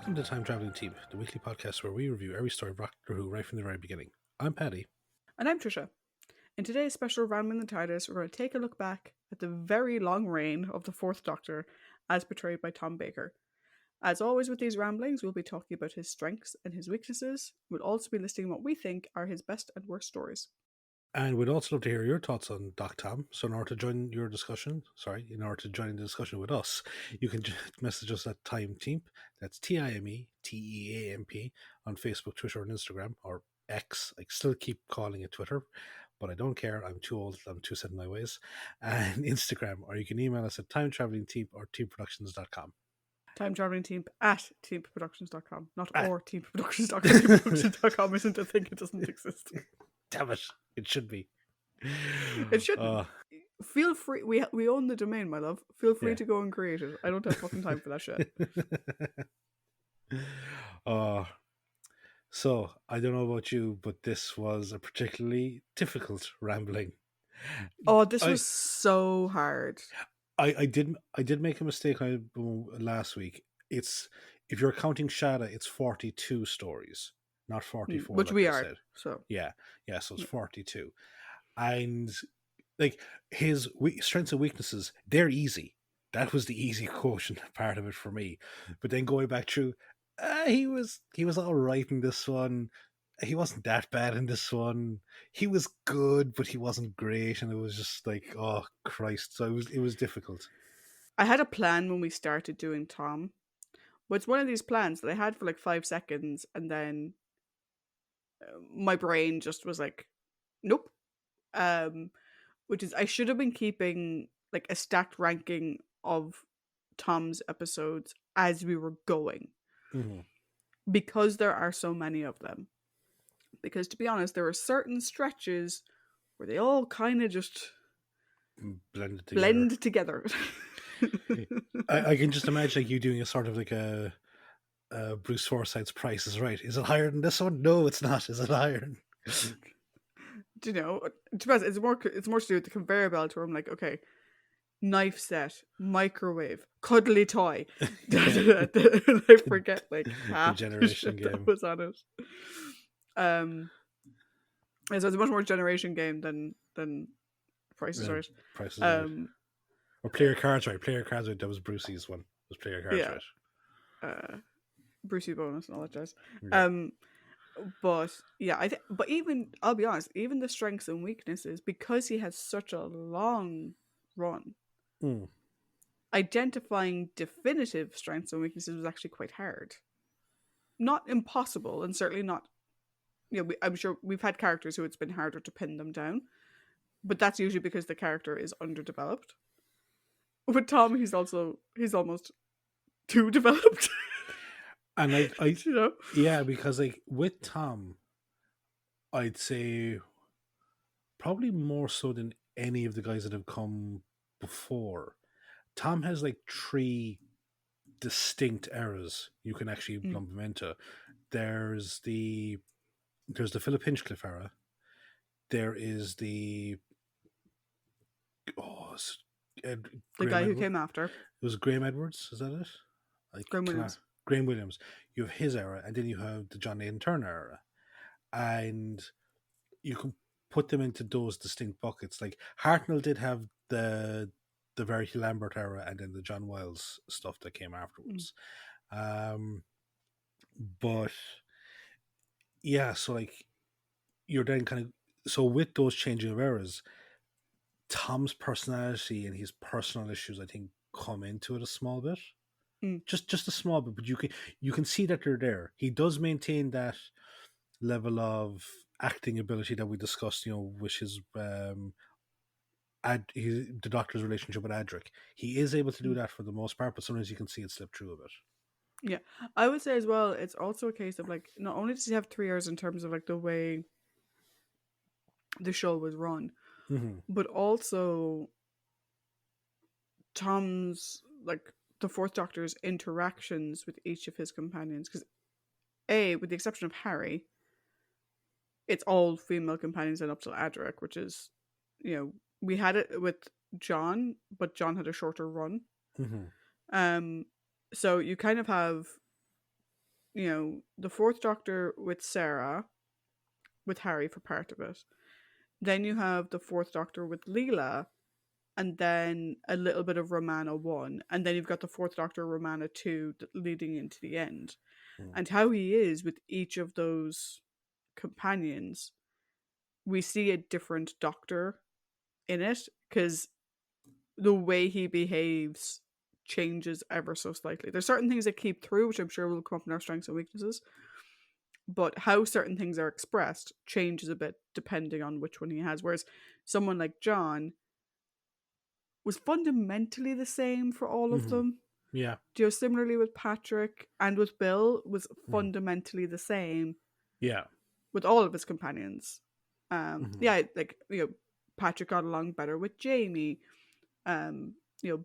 Welcome to Time Traveling Team, the weekly podcast where we review every story of Doctor Who right from the very beginning. I'm Paddy. And I'm Tricia. In today's special Rambling the TARDIS, we're going to take a look back at the very long reign of the Fourth Doctor as portrayed by Tom Baker. As always with these ramblings, we'll be talking about his strengths and his weaknesses. We'll also be listing what we think are his best and worst stories. And we'd also love to hear your thoughts on Doc Tom. So in order to join the discussion with us, you can message us at Time Team. That's TIMETEAMP on Facebook, Twitter, and Instagram, or X. I still keep calling it Twitter, but I don't care. I'm too old. I'm too set in my ways. And Instagram, or you can email us at timetravelingteam or teamproductions.com. Time Traveling Team at teamproductions.com. Not Ah. or teamproductions.com. Teamproductions.com isn't a thing. It doesn't exist. Damn it. It should be. It shouldn't. Feel free. We own the domain, my love. Feel free to go and create it. I don't have fucking time for that shit. So I don't know about you, but this was a particularly difficult rambling. Oh, this was so hard. I did make a mistake last week. It's, if you're counting Shada, it's 42 stories, not 44, which like we I are. said. So so it's 42, and like his strengths and weaknesses, they're easy. That was the easy quotient part of it for me. But then going back through, he was all right in this one. He wasn't that bad in this one. He was good, but he wasn't great, and it was just like, oh Christ! So it was difficult. I had a plan when we started doing Tom, but it's one of these plans that I had for like 5 seconds, and then my brain just was like, nope. Which is, I should have been keeping like a stacked ranking of Tom's episodes as we were going, because there are so many of them. Because to be honest, there are certain stretches where they all kind of just blend together. I can just imagine like you doing a sort of like a Bruce Forsyth's Price is Right. Is it higher than this one? No, it's not. Is it higher? Do you know? To be honest, it's more to do with the conveyor belt, where I'm like, okay, knife set, microwave, cuddly toy. I forget like half the Generation shit Game that was on it. And so it's a much more generation game than Price is Right. Price is Right. Or Play Your Cards Right. Play Your Cards Right. That was Brucey's one. It was Play Your Cards Right. Brucey bonus and all that jazz. Yeah. But yeah, but even, I'll be honest, even the strengths and weaknesses, because he has such a long run, identifying definitive strengths and weaknesses was actually quite hard. Not impossible, and certainly not. I'm sure we've had characters who it's been harder to pin them down, but that's usually because the character is underdeveloped. With Tom, he's almost too developed. And I you know? Yeah, because like with Tom, I'd say probably more so than any of the guys that have come before. Tom has like 3 distinct eras you can actually lump him into. There's the Philip Hinchcliffe era. There is the guy who came after. It was Graham Edwards, is that it? Graham Williams. Graham Williams. You have his era, and then you have the John Nathan Turner era. And you can put them into those distinct buckets. Like Hartnell did have the Verity Lambert era, and then the John Wiles stuff that came afterwards. But yeah, so like you're then kind of, so with those changing of eras, Tom's personality and his personal issues, I think, come into it a small bit. Just a small bit, but you can see that they're there. He does maintain that level of acting ability that we discussed, with his the Doctor's relationship with Adric. He is able to do that for the most part, but sometimes you can see it slip through a bit. Yeah, I would say as well, it's also a case of like, not only does he have 3 years in terms of like the way the show was run, but also Tom's, like, the Fourth Doctor's interactions with each of his companions. Because with the exception of Harry, it's all female companions and up till Adric, which is, we had it with John, but John had a shorter run. So you kind of have the Fourth Doctor with Sarah, with Harry for part of it. Then you have the Fourth Doctor with Leela, and then a little bit of Romana 1, and then you've got the Fourth Doctor, Romana 2, leading into the end. Mm. And how he is with each of those companions, we see a different Doctor in it, because the way he behaves changes ever so slightly. There's certain things that keep through, which I'm sure will come up in our strengths and weaknesses, but how certain things are expressed changes a bit depending on which one he has. Whereas someone like John was fundamentally the same for all of Hmm. them. Yeah. Similarly with Patrick and with Bill, was Mm. fundamentally the same Yeah. with all of his companions. Hmm. Yeah, like Patrick got along better with Jamie. Um,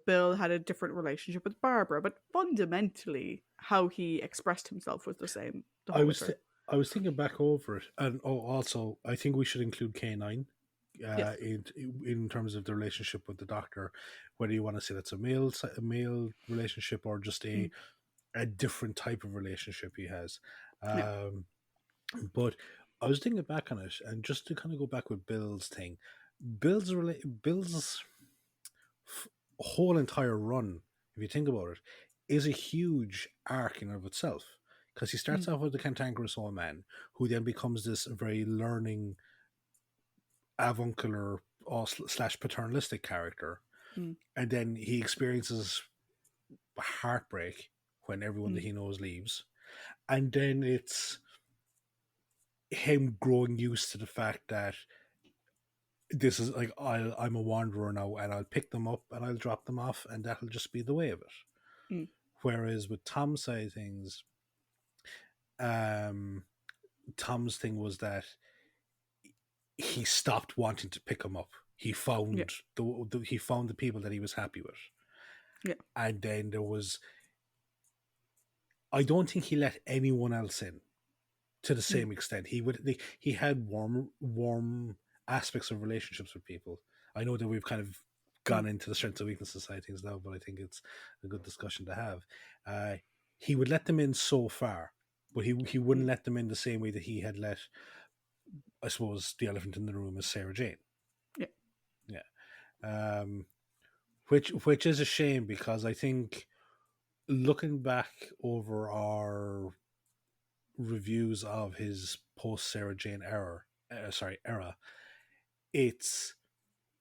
Bill had a different relationship with Barbara, but fundamentally, how he expressed himself was the same the I whole way was through. th- I was thinking back over it, and also I think we should include K9, Yes. in terms of the relationship with the Doctor, whether you want to say that's a male relationship or just Mm, a different type of relationship he has. yeah. Um, but I was thinking back on it, and just to kind of go back with Bill's thing, Bill's f- whole entire run, if you think about it, is a huge arc in and of itself. Because he starts Mm, off with the cantankerous old man, who then becomes this very learning, avuncular or slash paternalistic character, mm, and then he experiences heartbreak when everyone that mm, he knows leaves, and then it's him growing used to the fact that this is like I'm a wanderer now, and I'll pick them up and I'll drop them off, and that'll just be the way of it. mm, Whereas with Tom's side of things, um, Tom's thing was that he stopped wanting to pick them up. He yeah. found he found the people that he was happy with, Yeah. and then there was. I don't think he let anyone else in to the Mm, same extent. He had warm aspects of relationships with people. I know that we've kind of mm, gone into the strengths and weaknesses side of things now, but I think it's a good discussion to have. Uh, he would let them in so far, but he wouldn't mm, let them in the same way that he had let, I suppose, the elephant in the room is Sarah Jane. yeah. Yeah, um, which is a shame because I think looking back over our reviews of his post Sarah Jane era, it's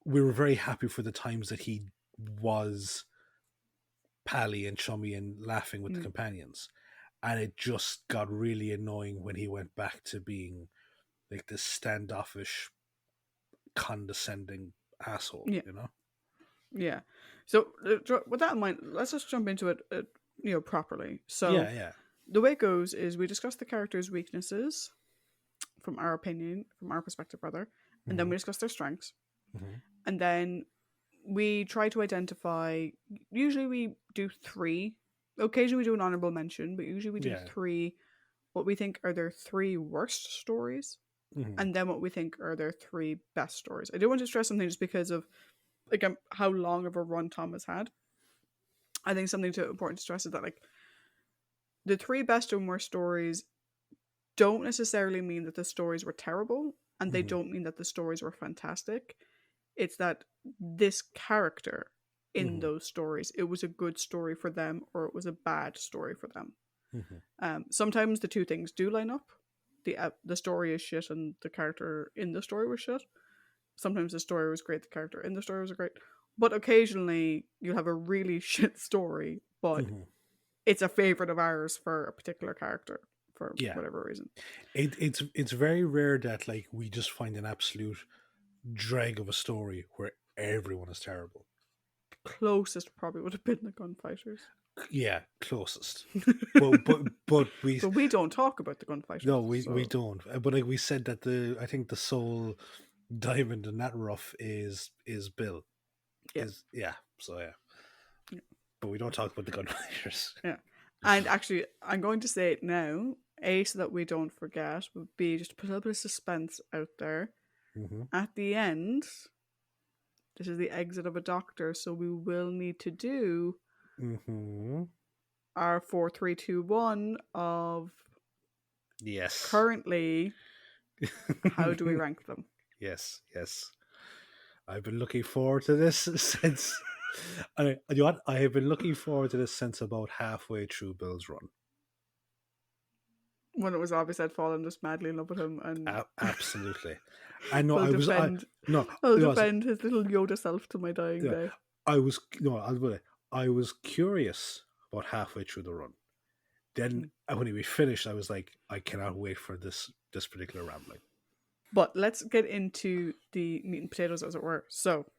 we were very happy for the times that he was pally and chummy and laughing with the Mm, companions, and it just got really annoying when he went back to being like this standoffish, condescending asshole. yeah. You know? Yeah. So with that in mind, let's just jump into it, properly. Yeah, So yeah. the way it goes is we discuss the character's weaknesses from our opinion, from our perspective, rather, and then Hmm. we discuss their strengths, Hmm. and then we try to identify. Usually, we do three. Occasionally, we do an honorable mention, but usually we do Yeah. three. What we think are their three worst stories, Hmm. and then what we think are their three best stories. I do want to stress something just because of like how long of a run Tom has had. I think something important to stress is that like the three best and worst stories don't necessarily mean that the stories were terrible, and they Hmm. don't mean that the stories were fantastic. It's that this character in Hmm. those stories, it was a good story for them or it was a bad story for them. Hmm. Sometimes the two things do line up. The story is shit and the character in the story was shit. Sometimes the story was great, the character in the story was great. But occasionally you have a really shit story, but Hmm. it's a favorite of ours for a particular character for Yeah. whatever reason. It's very rare that like we just find an absolute drag of a story where everyone is terrible. Closest probably would have been the gunfighters. Yeah, closest. But we But we don't talk about the no, gunfighters, we so don't. But like we said that the I think the sole diamond in that rough is Bill. yeah, Is yeah. So yeah. yeah, But we don't talk about the gunfighters. yeah. And actually, I'm going to say it now, A, so that we don't forget, but B, just to put a little bit of suspense out there. Hmm. At the end, this is the exit of a doctor, so we will need to do Hmm. our 4, 3, 2, 1 of Yes. currently, how do we rank them? Yes, yes. I've been looking forward to this since. You know what? I have been looking forward to this since about halfway through Bill's run. When it was obvious I'd fallen just madly in love with him, and Absolutely. I know. will I was. I defend, no. will It was. defend his little Yoda self to my dying Yeah, day. I was. No. I was. I was curious about halfway through the run. Then Mm. when we finished, I was like, I cannot wait for this particular rambling. But let's get into the meat and potatoes, as it were. So,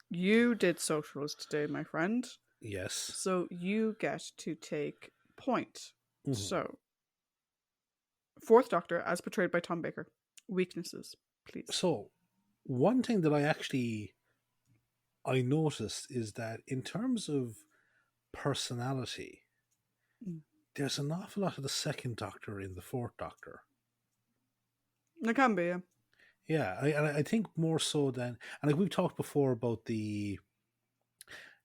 you did socials today, my friend. Yes. So, you get to take point. Mhm. So, Fourth Doctor, as portrayed by Tom Baker. Weaknesses, please. So, one thing that I noticed is that in terms of personality, Mm. there's an awful lot of the second Doctor in the fourth Doctor. It can be, yeah. Yeah, and I think more so than, and like we've talked before about the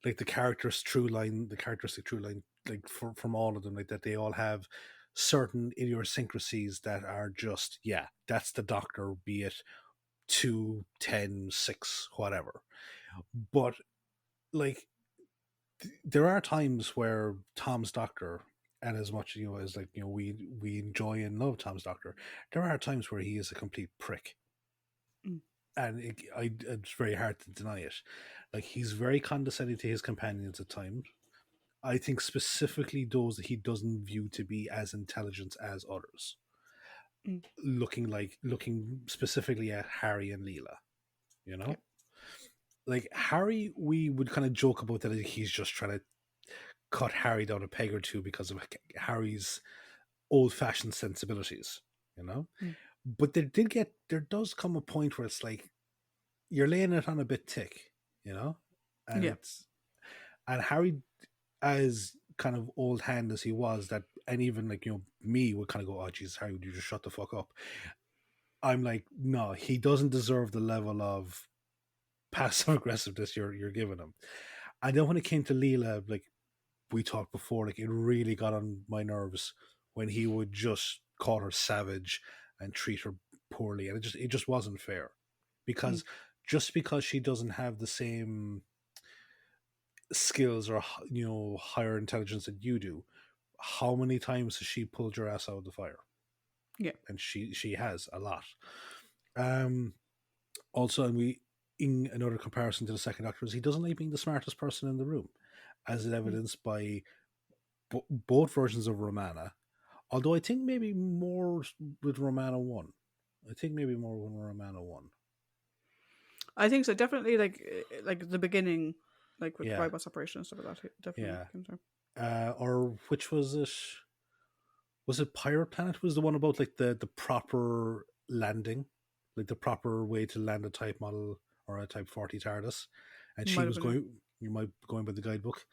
like the characters through line, the characteristic through line, like from all of them, like that they all have certain idiosyncrasies that are just, yeah, that's the Doctor, be it 2, 10, 6, whatever. But like there are times where Tom's Doctor, and as much as like we enjoy and love Tom's Doctor, there are times where he is a complete prick, Mm. and it's very hard to deny it. Like he's very condescending to his companions at times. I think specifically those that he doesn't view to be as intelligent as others. Mm. Looking specifically at Harry and Leela, you Yeah. know, like Harry, we would kind of joke about that he's just trying to cut Harry down a peg or two because of Harry's old fashioned sensibilities, you know. Mm. But there does come a point where it's like you're laying it on a bit thick, you know, and Yeah. it's and Harry, as kind of old hand as he was, that and even like me would kind of go, oh Jesus, Harry, would you just shut the fuck up? I'm like, no, he doesn't deserve the level of passive aggressiveness you're giving him. And then when it came to Leela, like we talked before, like it really got on my nerves when he would just call her savage and treat her poorly, and it just wasn't fair Mm. because just because she doesn't have the same skills or higher intelligence that you do, how many times has she pulled your ass out of the fire? Yeah. And she has a lot. Um, Also, and we in another comparison to the second Doctor is he doesn't like being the smartest person in the room, as is Mm. evidenced by both versions of Romana. Although I think maybe more with Romana one. I think maybe more with Romana one. I think so. Definitely, like the beginning, like with Yeah, Ribos operation and stuff like that. It definitely yeah. came through. Or which was it? Was it Pirate Planet? Was the one about like the proper landing, like the proper way to land a Type model or a Type 40 TARDIS, and she Might have was been. going. You might be going by the guidebook,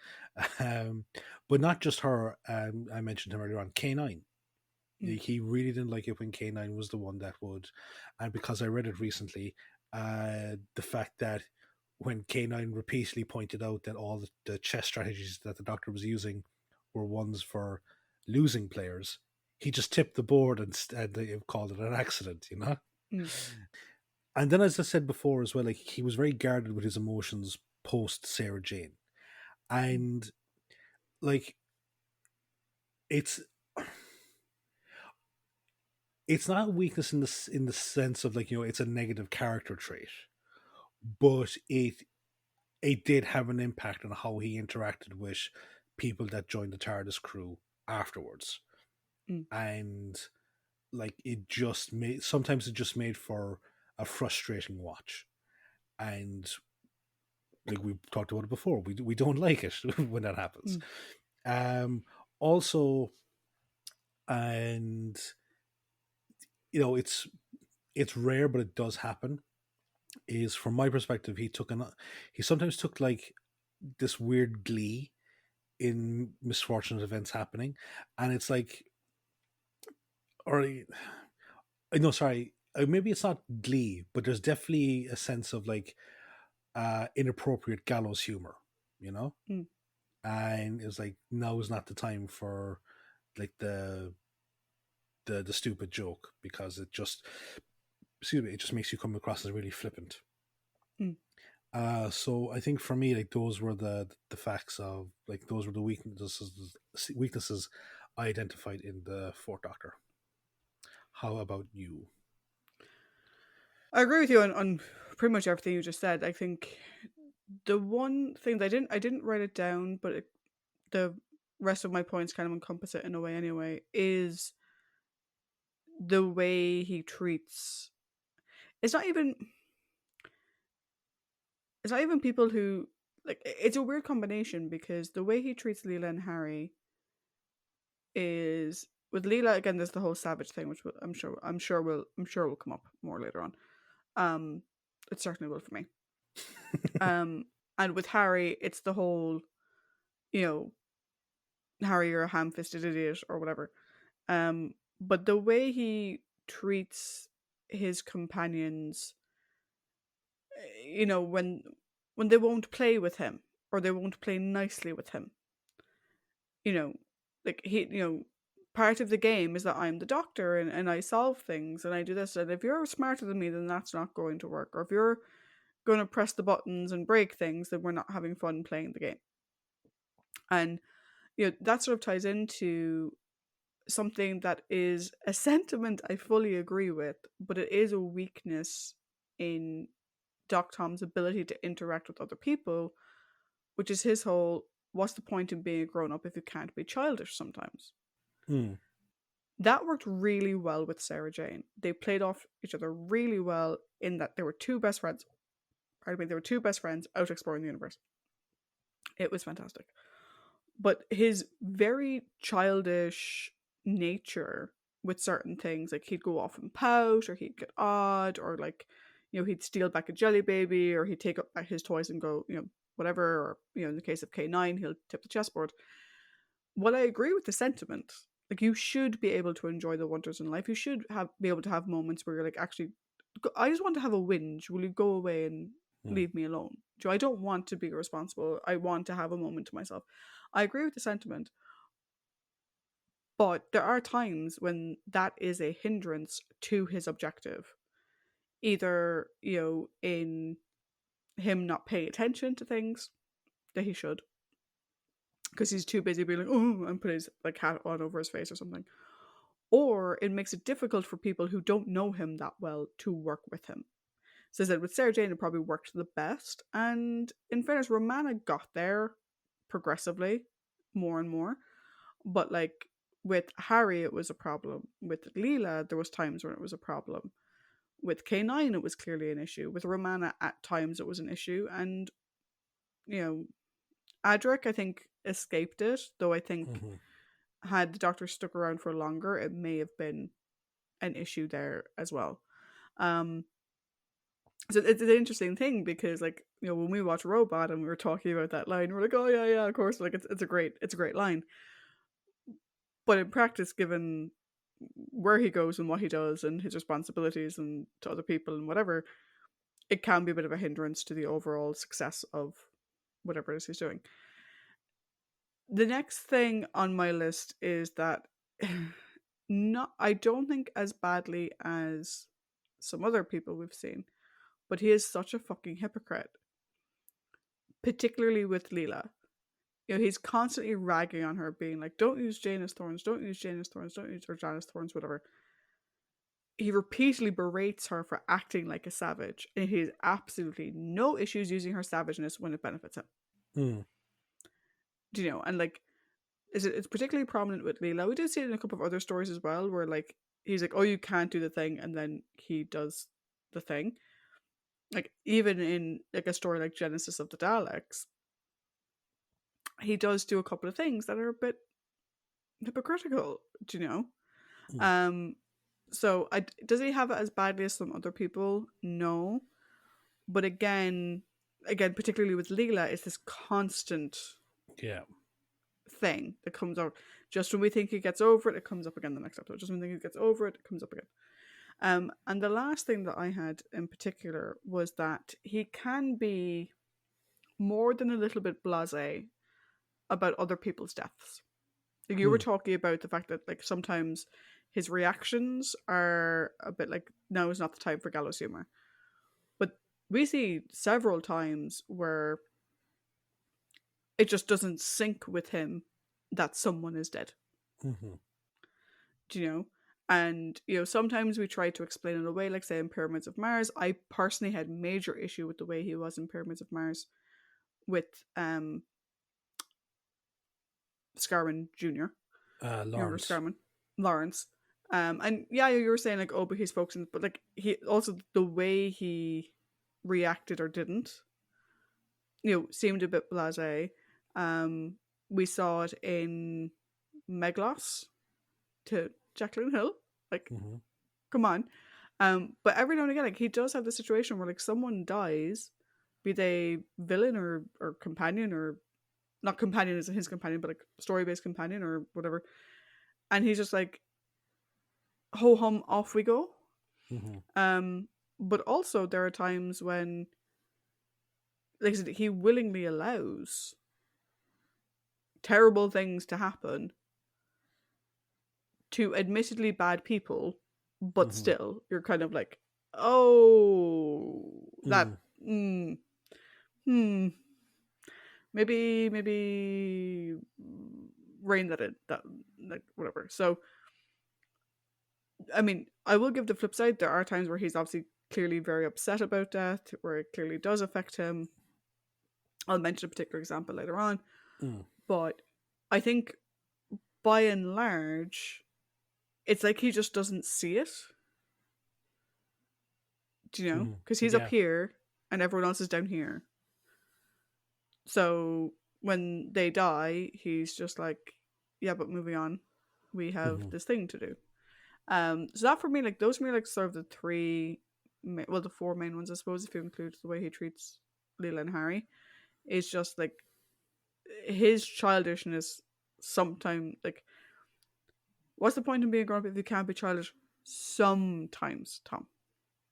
um, but not just her. I mentioned him earlier on. K9. Mm. He really didn't like it when K9 was the one that would, and because I read it recently, the fact that when K9 repeatedly pointed out that all the chess strategies that the Doctor was using were ones for losing players, he just tipped the board and they called it an accident, you know. Mm. And then, as I said before as well, like he was very guarded with his emotions post Sarah Jane, Mm. and like it's it's not a weakness in the sense of like it's a negative character trait, but it did have an impact on how he interacted with people that joined the TARDIS crew afterwards, Mm. and like it just made for a frustrating watch, and like we talked about it before, we don't like it when that happens. Mm. Um, Also, and it's rare, but it does happen. Is from my perspective, he sometimes took like this weird glee in misfortunate events happening, and it's like, or no, sorry, maybe it's not glee, but there's definitely a sense of like inappropriate gallows humor, you know. Mm. and it was like now is not the time for like the stupid joke, because it just, excuse me, it just makes you come across as really flippant. Mm. So I think for me, like those were the facts of, like, those were the weaknesses I identified in the Fourth Doctor. How about you? I agree with you on pretty much everything you just said. I think the one thing that I didn't write it down, but the rest of my points kind of encompass it in a way anyway, is the way he treats. It's not even it's not even people who like. It's a weird combination because the way he treats Leela and Harry is, with Leela again. There's the whole savage thing, which I'm sure will come up more later on. Um, it certainly will for me. Um, and with Harry, it's the whole, you know, Harry, you're a ham-fisted idiot or whatever. But the way he treats his companions, when they won't play with him or they won't play nicely with him, you know, like part of the game is that I'm the doctor and I solve things and I do this. And if you're smarter than me, then that's not going to work. Or if you're going to press the buttons and break things, then we're not having fun playing the game. And that sort of ties into something that is a sentiment I fully agree with, but it is a weakness in Doc Tom's ability to interact with other people, which is his whole what's the point in being a grown up if you can't be childish sometimes? Hmm. That worked really well with Sarah Jane. They played off each other really well in that they were two best friends. Pardon me, they were two best friends out exploring the universe. It was fantastic. But his very childish nature with certain things, like he'd go off and pout, or he'd get odd, or like, he'd steal back a jelly baby, or he'd take up back his toys and go, whatever, or in the case of K9, he'll tip the chessboard. While I agree with the sentiment, like you should be able to enjoy the wonders in life. You should be able to have moments where you're like, actually, I just want to have a whinge. Will you go away and Hmm. leave me alone? So I don't want to be irresponsible. I want to have a moment to myself. I agree with the sentiment, but there are times when that is a hindrance to his objective. Either, in him not paying attention to things that he should, because he's too busy being like, oh, and put his like hat on over his face or something. Or it makes it difficult for people who don't know him that well to work with him. Says that with Sarah Jane, it probably worked the best. And in fairness, Romana got there progressively, more and more. But like with Harry, it was a problem. With Leela, there was times when it was a problem. With K9, it was clearly an issue. With Romana, at times it was an issue. And, you know, Adric, I think, escaped it, though I think Hmm. had the Doctor stuck around for longer, it may have been an issue there as well. Um, so it's an interesting thing because, like, when we watch Robot and we were talking about that line, we're like, oh yeah, yeah, of course, like it's a great line. But in practice, given where he goes and what he does and his responsibilities and to other people and whatever, it can be a bit of a hindrance to the overall success of whatever it is he's doing. The next thing on my list is that not I don't think as badly as some other people we've seen, but he is such a fucking hypocrite, particularly with Leela. He's constantly ragging on her, being like, "Don't use Janus thorns, don't use Janus thorns, don't use or Janus thorns, whatever." He repeatedly berates her for acting like a savage, and he has absolutely no issues using her savageness when it benefits him. Hmm. Do you know? And like, it's particularly prominent with Leela. We do see it in a couple of other stories as well, where like he's like, "Oh, you can't do the thing," and then he does the thing. Like even in like a story like Genesis of the Daleks, he does do a couple of things that are a bit hypocritical. Do you know? Hmm. Um, so does he have it as badly as some other people? No, but again, particularly with Leela, it's this constant Yeah. thing that comes out. Just when we think he gets over it, it comes up again the next episode. Just when we think he gets over it, it comes up again. And the last thing that I had in particular was that he can be more than a little bit blasé about other people's deaths. Like you were Mm, talking about the fact that like sometimes his reactions are a bit like now is not the time for gallows humor. But we see several times where it just doesn't sync with him that someone is dead. mhm, Do you know? And sometimes we try to explain it away, like say in Pyramids of Mars. I personally had major issue with the way he was in Pyramids of Mars with Scarman Jr. You remember Lawrence. Scarman? Lawrence. And yeah, you were saying like, oh, but he's focusing, but like he also the way he reacted or didn't, seemed a bit blasé. Um, we saw it in Meglos to Jacqueline Hill. Like, Mhm, come on. But every now and again, like he does have the situation where like someone dies, be they villain or companion or not companion as in his companion, but like story based companion or whatever, and he's just like ho hum off we go. mhm, Um, but also there are times when, like I said, he willingly allows terrible things to happen to admittedly bad people, but mhm, still you're kind of like, oh, that mm, mm, hmm, maybe rein that in, that like whatever. So I mean, I will give the flip side. There are times where he's obviously clearly very upset about death, where it clearly does affect him. I'll mention a particular example later on, mm, but I think by and large, it's like he just doesn't see it. Do you know? mhm. Because he's up Yeah. here and everyone else is down here. So when they die, he's just like, yeah, but moving on, we have Mhm, this thing to do. So that for me, like those for me, like sort of the three, well, the four main ones, I suppose, if you include the way he treats Leela and Harry, is just like his childishness. Sometimes, like, what's the point in being grown up if you can't be childish? Sometimes, Tom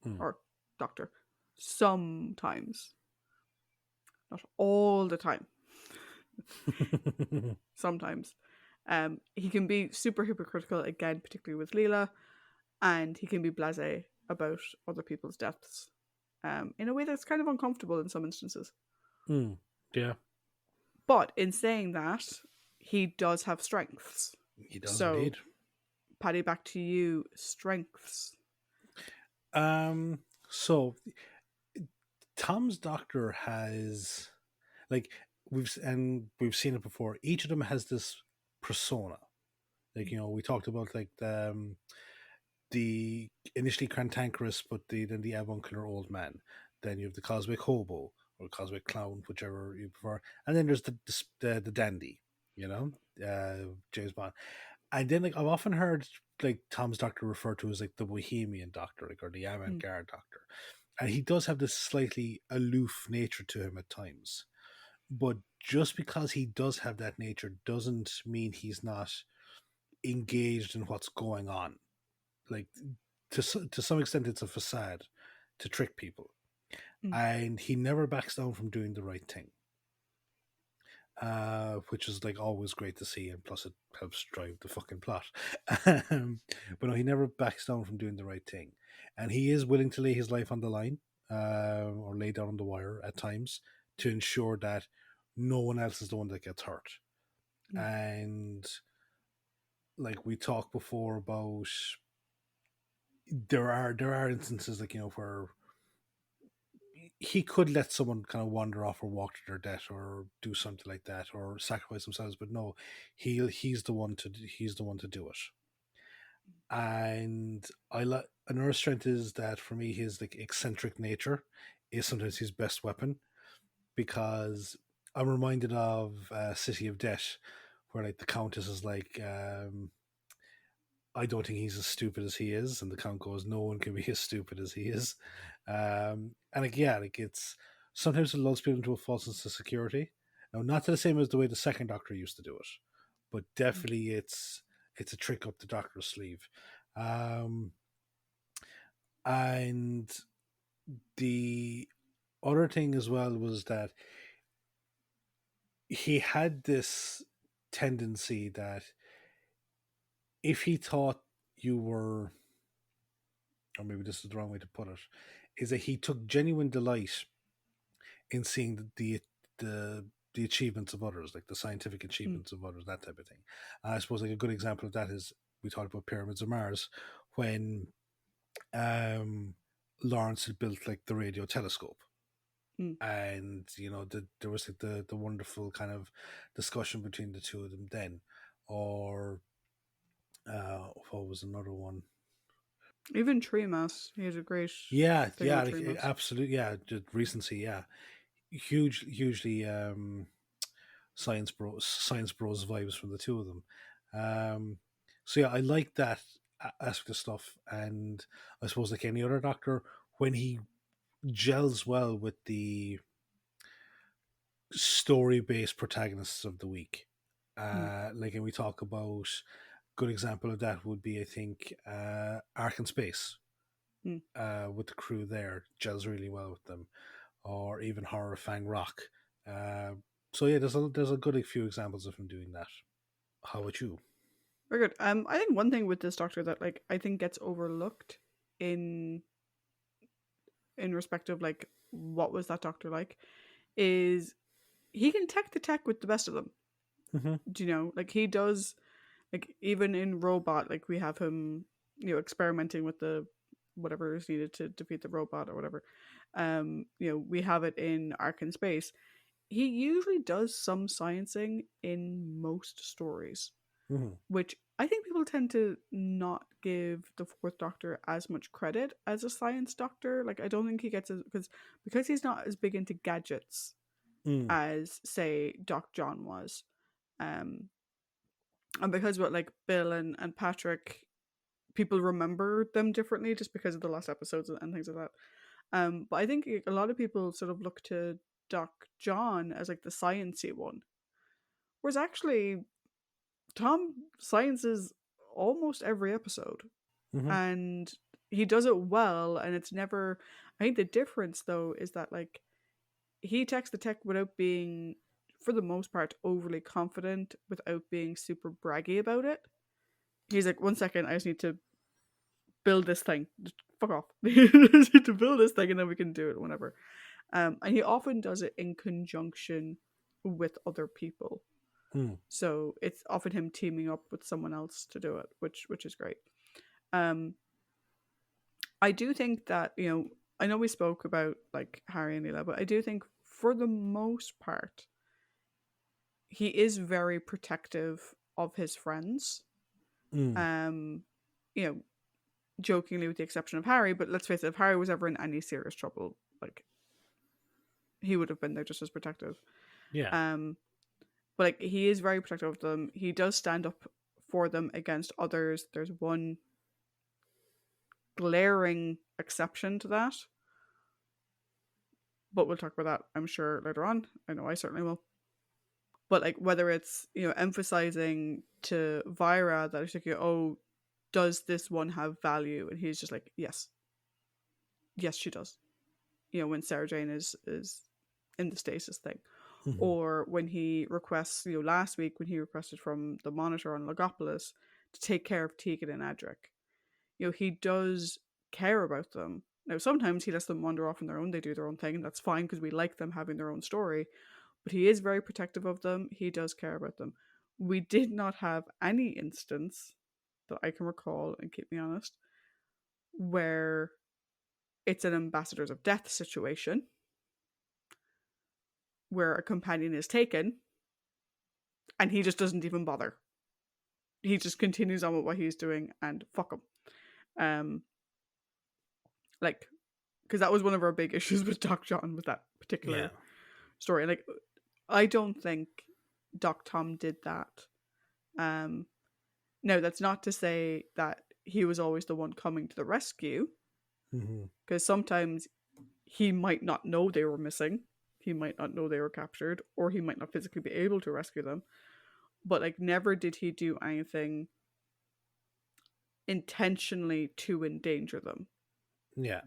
mm. or Doctor, sometimes, not all the time. Sometimes, he can be super hypocritical again, particularly with Leela, and he can be blasé about other people's deaths in a way that's kind of uncomfortable in some instances. Mm, yeah, But in saying that, he does have strengths. he does So, indeed. Paddy, back to you. Strengths. Um, so Tom's Doctor has like we've seen it before. Each of them has this persona. Like we talked about like the initially cantankerous, but then the avuncular old man. Then you have the cosmic hobo or cosmic clown, whichever you prefer. And then there's the dandy, James Bond. And then like I've often heard like Tom's Doctor referred to as like the bohemian doctor, like or the Mm, avant-garde doctor. And he does have this slightly aloof nature to him at times. But just because he does have that nature doesn't mean he's not engaged in what's going on. Like to some extent, it's a facade to trick people, mm, and he never backs down from doing the right thing, which is like always great to see, and plus it helps drive the fucking plot. But no, he never backs down from doing the right thing, and he is willing to lay his life on the line, or lay down on the wire at times to ensure that no one else is the one that gets hurt. mm, And like we talked before about, there are instances like where he could let someone kind of wander off or walk to their death or do something like that or sacrifice themselves, but no, he's the one to do it. And I like another strength is that for me his like eccentric nature is sometimes his best weapon, because I'm reminded of City of Death, where like the Countess is like, I don't think he's as stupid as he is, and the Count goes, no one can be as stupid as he is. And like yeah, like it's sometimes it lulls people into a false sense of security. Now, not to the same as the way the second Doctor used to do it, but mm, definitely it's a trick up the Doctor's sleeve. Um, and the other thing as well was that he had this tendency that if he thought you were, or maybe this is the wrong way to put it, is that he took genuine delight in seeing the the achievements of others, like the scientific Mm, achievements of others, that type of thing. I suppose like a good example of that is we talked about pyramids of Mars when um, Lawrence had built like the radio telescope, mm. and there was like the wonderful kind of discussion between the two of them then, or what was another one? Even tree mass, he has a great Yeah, thing yeah, about like, tree mass. absolutely, yeah. The recency, yeah, hugely science bros vibes from the two of them. So yeah, I like that aspect of stuff, and I suppose like any other doctor, when he gels well with the story based protagonists of the week. Mm, Like, and we talk about good example of that would be, I think, Ark in Space, mm. with the crew there gels really well with them, or even Horror of Fang Rock. Uh, so yeah, there's a good few examples of him doing that. How about you? Very good. I think one thing with this doctor that like I think gets overlooked in respect of like what was that doctor like is he can tech the tech with the best of them. Mm-hmm. Do you know? Like he does. Like even in Robot, like we have him, experimenting with the whatever is needed to defeat the robot or whatever. We have it in Ark in Space. He usually does some sciencing in most stories, Mm-hmm. which I think people tend to not give the Fourth Doctor as much credit as a science doctor. Like I don't think he gets as because he's not as big into gadgets Mm. as say Doc John was. Um, and because what like Bill and Patrick, people remember them differently just because of the last episodes and things like that. But I think a lot of people sort of look to Doc John as like the sciency one, whereas actually Tom sciences almost every episode, Mm-hmm. and he does it well. And it's never. I think the difference though is that like he techs the tech without being, for the most part, overly confident, without being super braggy about it. He's like, 1 second, I just need to build this thing. Just fuck off. To build this thing and then we can do it whenever. And he often does it in conjunction with other people. Mm. So it's often him teaming up with someone else to do it, which is great. Um, I do think that I know we spoke about like Harry and Leela, but I do think for the most part he is very protective of his friends. Mm. Um, you know, jokingly with the exception of Harry, but let's face it, if Harry was ever in any serious trouble, like he would have been there just as protective. Yeah. Um, but like he is very protective of them. He does stand up for them against others. There's one glaring exception to that, but we'll talk about that, I'm sure, later on. I know I certainly will. But like whether it's emphasizing to Vira that it's like, oh, does this one have value? And he's just like, yes, yes, she does. When Sarah Jane is in the stasis thing, Mm-hmm. or when he requests, last week when he requested from the Monitor on Logopolis to take care of Tegan and Adric. He does care about them. Now, sometimes he lets them wander off on their own. They do their own thing, and that's fine because we like them having their own story. But he is very protective of them. He does care about them. We did not have any instance that I can recall, and keep me honest, where it's an ambassadors of death situation where a companion is taken and he just doesn't even bother. He just continues on with what he's doing and fuck him. Um, like, because that was one of our big issues with Doc John with that Yeah. particular story. Like, I don't think Doc Tom did that. Um, now that's not to say that he was always the one coming to the rescue, Mm-hmm. because sometimes he might not know they were missing, he might not know they were captured, or he might not physically be able to rescue them. But like, never did he do anything intentionally to endanger them. Yeah.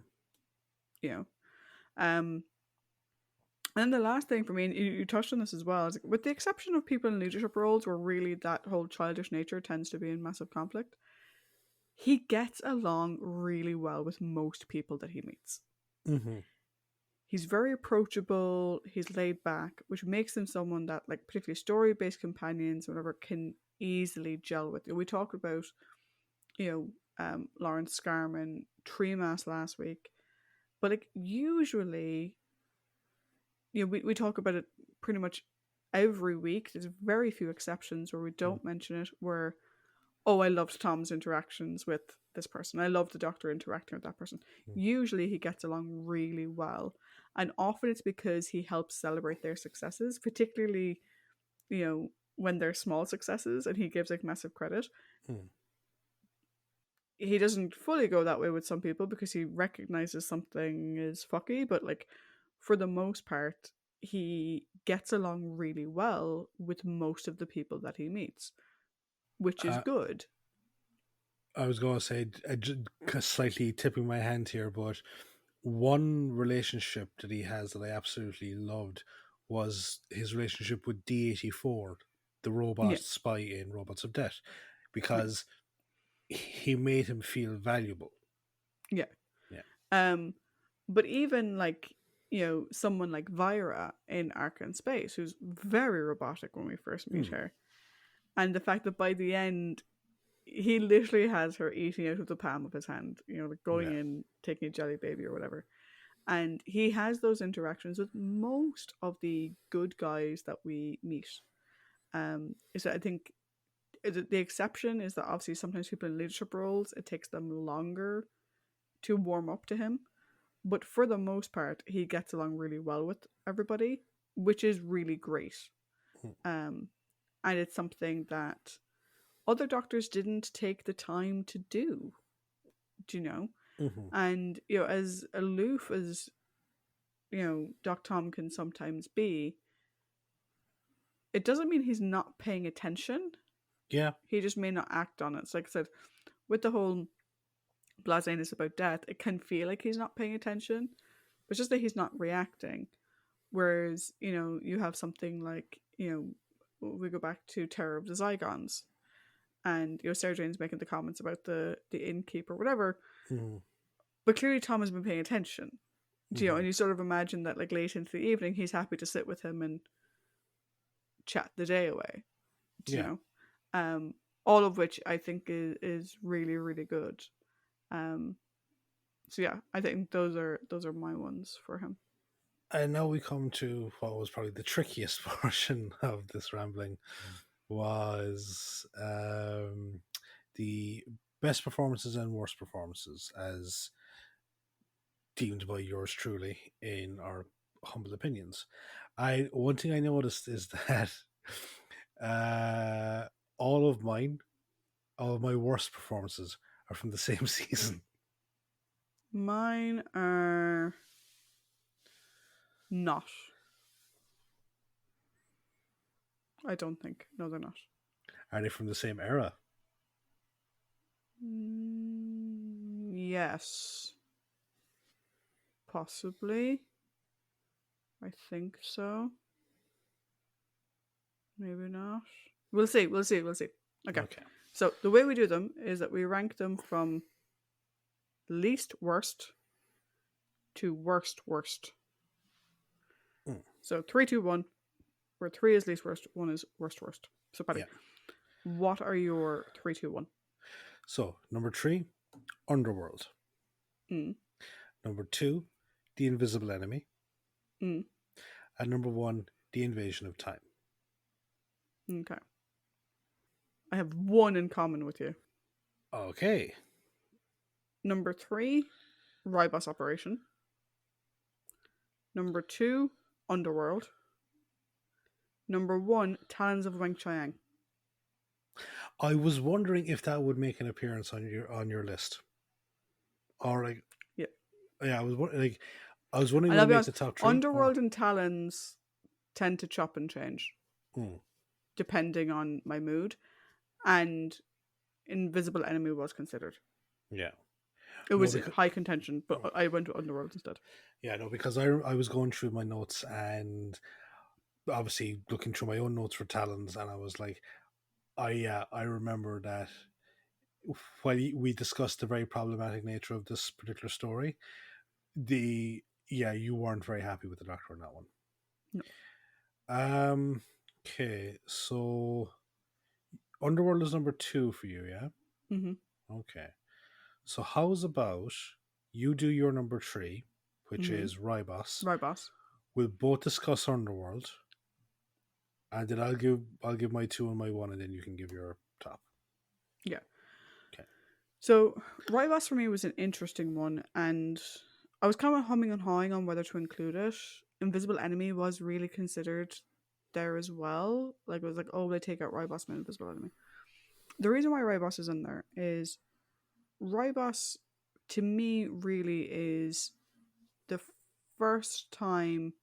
You know, um, And then the last thing for me, and you touched on this as well, is with the exception of people in leadership roles where really that whole childish nature tends to be in massive conflict, he gets along really well with most people that he meets. Mm-hmm. He's very approachable, he's laid back, which makes him someone that, like, particularly story based companions, whatever, can easily gel with. We talked about, Lawrence Scarman, Tremas last week, but like usually, we talk about it pretty much every week. There's very few exceptions where we don't mention it, where, oh, I loved Tom's interactions with this person. I love the Doctor interacting with that person. Usually he gets along really well. And often it's because he helps celebrate their successes, particularly, when they're small successes and he gives like massive credit. Mm-hmm. He doesn't fully go that way with some people because he recognizes something is fucky, but like for the most part, he gets along really well with most of the people that he meets, which is Uh, good. I was going to say, slightly tipping my hand here, but one relationship that he has that I absolutely loved was his relationship with D84, the robot Yeah, spy in Robots of Death, yeah, because he made him feel valuable. yeah. Yeah. Um, but even like, someone like Vyra in Ark in Space, who's very robotic when we first meet Mm. her, and the fact that by the end he literally has her eating out of the palm of his hand, like going Yeah. in, taking a jelly baby or whatever. And he has those interactions with most of the good guys that we meet. So I think the exception is that obviously sometimes people in leadership roles, it takes them longer to warm up to him. But for the most part, he gets along really well with everybody, which is really great. Mm. Um, and it's something that other doctors didn't take the time to do. Do you know? Mm-hmm. And as aloof as Doc Tom can sometimes be, it doesn't mean he's not paying attention. Yeah. He just may not act on it. So like I said, with the whole blaseness about death, it can feel like he's not paying attention. But it's just that he's not reacting. Whereas, you have something like, we go back to Terror of the Zygons, and Sarah Jane's making the comments about the innkeep or whatever, Mm-hmm. but clearly Tom has been paying attention. Mm-hmm. And you sort of imagine that like late into the evening he's happy to sit with him and chat the day away. Do you Yeah. know? All of which I think is really, really good. Um, so yeah, I think those are my ones for him. And now we come to what was probably the trickiest portion of this rambling was the best performances and worst performances as deemed by yours truly in our humble opinions. I one thing I noticed is that uh, all of mine, all of my worst performances are from the same season. Mine are not. I don't think. No, they're not. Are they from the same era? Yes, possibly. I think so. Maybe not. We'll see. We'll see. We'll see. Okay. Okay. So the way we do them is that we rank them from least worst to worst worst. Mm. So 3, 2, 1, where 3 is least worst, 1 is worst worst. So Paddy, Yeah. what are your 3, 2, 1? So number 3, Underworld. Mm. Number 2, The Invisible Enemy. Mm. And number 1, The Invasion of Time. Okay. I have one in common with you. Okay. Number 3, Ribos Operation. Number 2, Underworld. Number 1, Talons of Weng Chiang. I was wondering if that would make an appearance on your list, or like, Yeah. yeah, I was wondering And would I'll it be make honest, the top three or. Underworld and Talons tend to chop and change Hmm. depending on my mood. And Invisible Enemy was considered. Yeah. It No, was because high contention, but I went with Underworld instead. yeah, no, because I was going through my notes and obviously looking through my own notes for Talons, and I was like, I remember that while we discussed the very problematic nature of this particular story, the yeah, you weren't very happy with the Doctor on that one. No. Um. Okay, so Underworld is number 2 for you, yeah. Mm-hmm. Okay, so how's about you do your number 3, which Mm-hmm. is Rybos. Right, boss. We'll both discuss Underworld, and then I'll give my 2 and my 1, and then you can give your top. Yeah. Okay. So Rybos for me was an interesting one, and I was kind of humming and hawing on whether to include it. Invisible Enemy was really considered there as well. Like it was like, oh, they take out Rybos and Invisible Enemy. The reason why Rybos is in there is Rybos to me really is the first time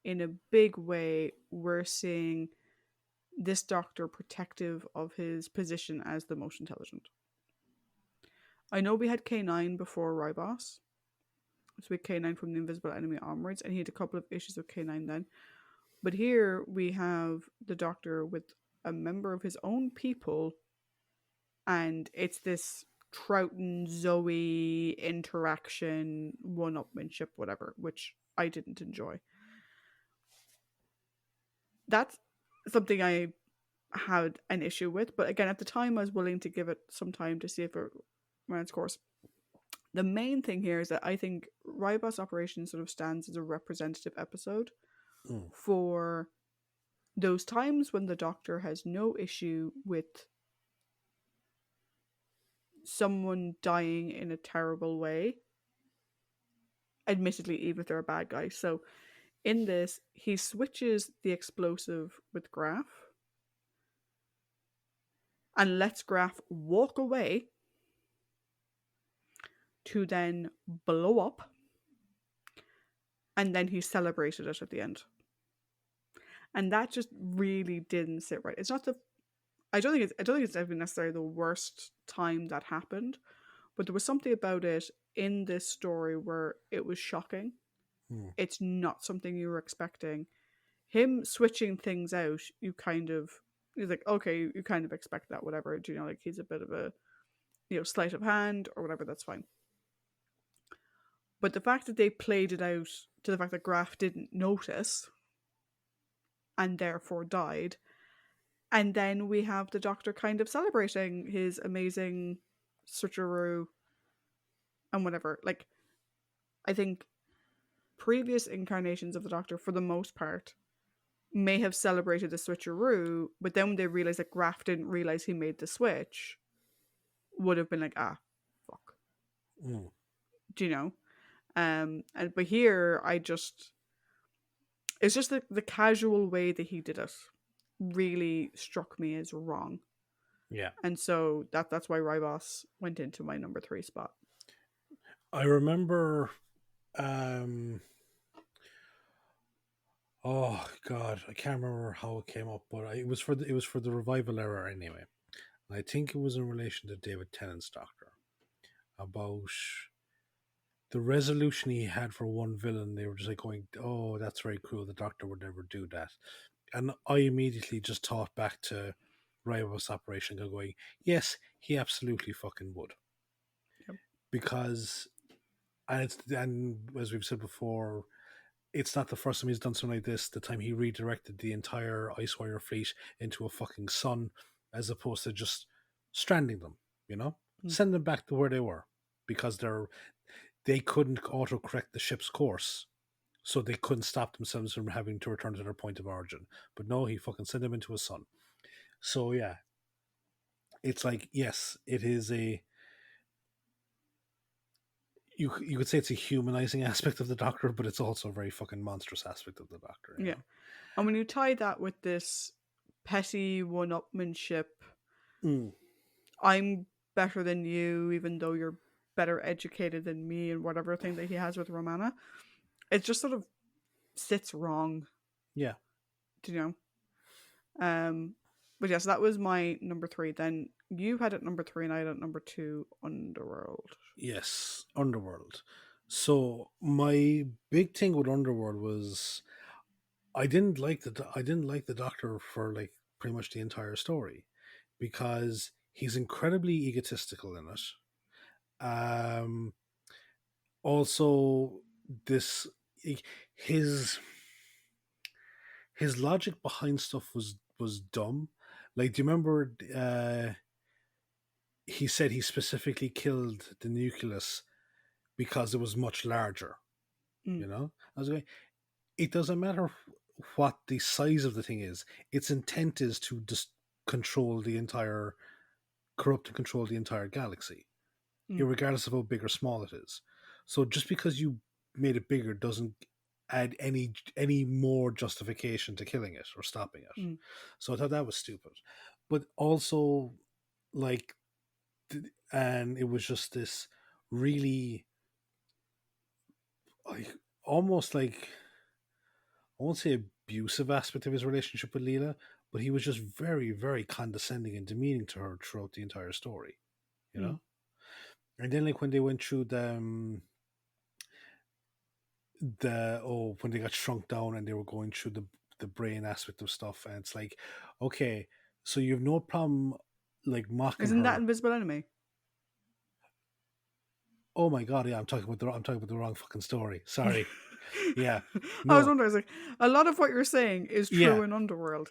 in a big way we're seeing this Doctor protective of his position as the most intelligent. I know we had K9 before Rybos, so we had K9 from the Invisible Enemy onwards, and he had a couple of issues with K9 then. But here we have the Doctor with a member of his own people, and it's this Troughton Zoe interaction, one-upmanship, whatever, which I didn't enjoy. That's something I had an issue with, but again, at the time, I was willing to give it some time to see if it ran its course. The main thing here is that I think Rybos Operation sort of stands as a representative episode Mm. for those times when the Doctor has no issue with someone dying in a terrible way, admittedly, even if they're a bad guy. So in this, he switches the explosive with Graf and lets Graf walk away to then blow up, and then he celebrated it at the end. And that just really didn't sit right. It's not the I don't think it's ever necessarily the worst time that happened, but there was something about it in this story where it was shocking. Mm. It's not something you were expecting. Him switching things out, he's like, okay, you kind of expect that, whatever. Do you know, like he's a bit of a sleight of hand or whatever, that's fine. But the fact that they played it out to the fact that Graf didn't notice and therefore died, and then we have the Doctor kind of celebrating his amazing switcheroo and whatever. Like, I think previous incarnations of the Doctor, for the most part, may have celebrated the switcheroo, but then when they realized that Graf didn't realize he made the switch, would have been like, ah, fuck. Mm. Do you know? But here, it's just the casual way that he did it really struck me as wrong. Yeah. And so that's why Rybos went into my number 3 spot. I remember um oh god, I can't remember how it came up, but it was for the revival era anyway. And I think it was in relation to David Tennant's Doctor about the resolution he had for one villain. They were just like going, "Oh, that's very cool. The Doctor would never do that." And I immediately just thought back to Rivals Operation, going, "Yes, he absolutely fucking would," Yep. because and as we've said before, it's not the first time he's done something like this. The time he redirected the entire Icewire fleet into a fucking sun, as opposed to just stranding them, Mm. send them back to where they were, because they couldn't autocorrect the ship's course, so they couldn't stop themselves from having to return to their point of origin. But no, he fucking sent them into a sun. So yeah, it's like, yes, it is a you could say it's a humanizing aspect of the Doctor, but it's also a very fucking monstrous aspect of the Doctor. Yeah. And when you tie that with this petty one-upmanship, Mm. I'm better than you, even though you're better educated than me, and whatever thing that he has with Romana, it just sort of sits wrong. Yeah. Do you know? But yes, that was my number 3. Then you had it number 3, and I had it number 2, Underworld. Yes, Underworld. So my big thing with Underworld was I didn't like the Doctor for like pretty much the entire story because he's incredibly egotistical in it. Also, this his his logic behind stuff was dumb. Like, do you remember? He said he specifically killed the nucleus because it was much larger. Mm, You know, I was like, it doesn't matter what the size of the thing is. Its intent is to just control the entire, corrupt and control the entire galaxy, mm, regardless of how big or small it is. So just because you made it bigger doesn't add any more justification to killing it or stopping it. mm. So I thought that was stupid, but also like, and it was just this really like almost like I won't say abusive aspect of his relationship with Leela, but he was just very, very condescending and demeaning to her throughout the entire story, you Mm. know? And then like when they went through when they got shrunk down and they were going through the brain aspect of stuff, and it's like, okay, so you have no problem like mocking Isn't that her. Invisible Enemy? Oh my god, yeah, I'm talking about the wrong fucking story. Sorry. Yeah. I was No. wondering, I was like, a lot of what you're saying is true Yeah. in Underworld.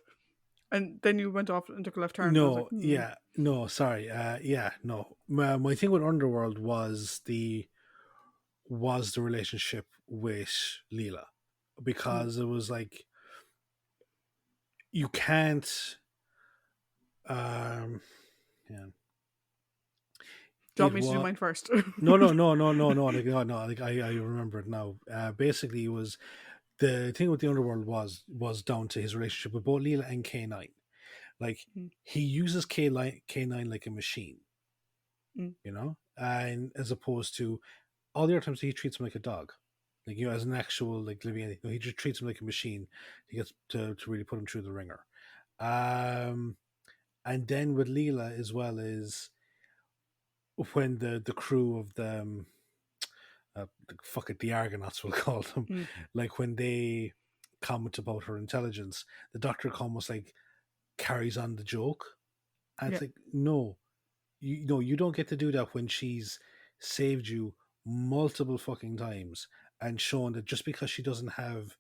And then you went off and took a left turn, and I was like, No, yeah, no, sorry. Yeah, no. My thing with Underworld was the relationship with Leela, mm. because it was like you can't. Um, yeah, Do you want it me to do was mine first? no. Like, no, no. Like I remember it now. Basically, it was the thing with the Underworld was down to his relationship with both Leela and K9. Like Mm, he uses K9 like a machine, mm. and as opposed to all the other times he treats him like a dog, like as an actual like living entity. No, he just treats him like a machine. He gets to really put him through the ringer. Um, and then with Leela as well is when the crew of fuck it, the Argonauts we'll call them, Mm. like when they comment about her intelligence, the Doctor almost like carries on the joke, and Yeah. it's like, no, you don't get to do that when she's saved you multiple fucking times and shown that just because she doesn't have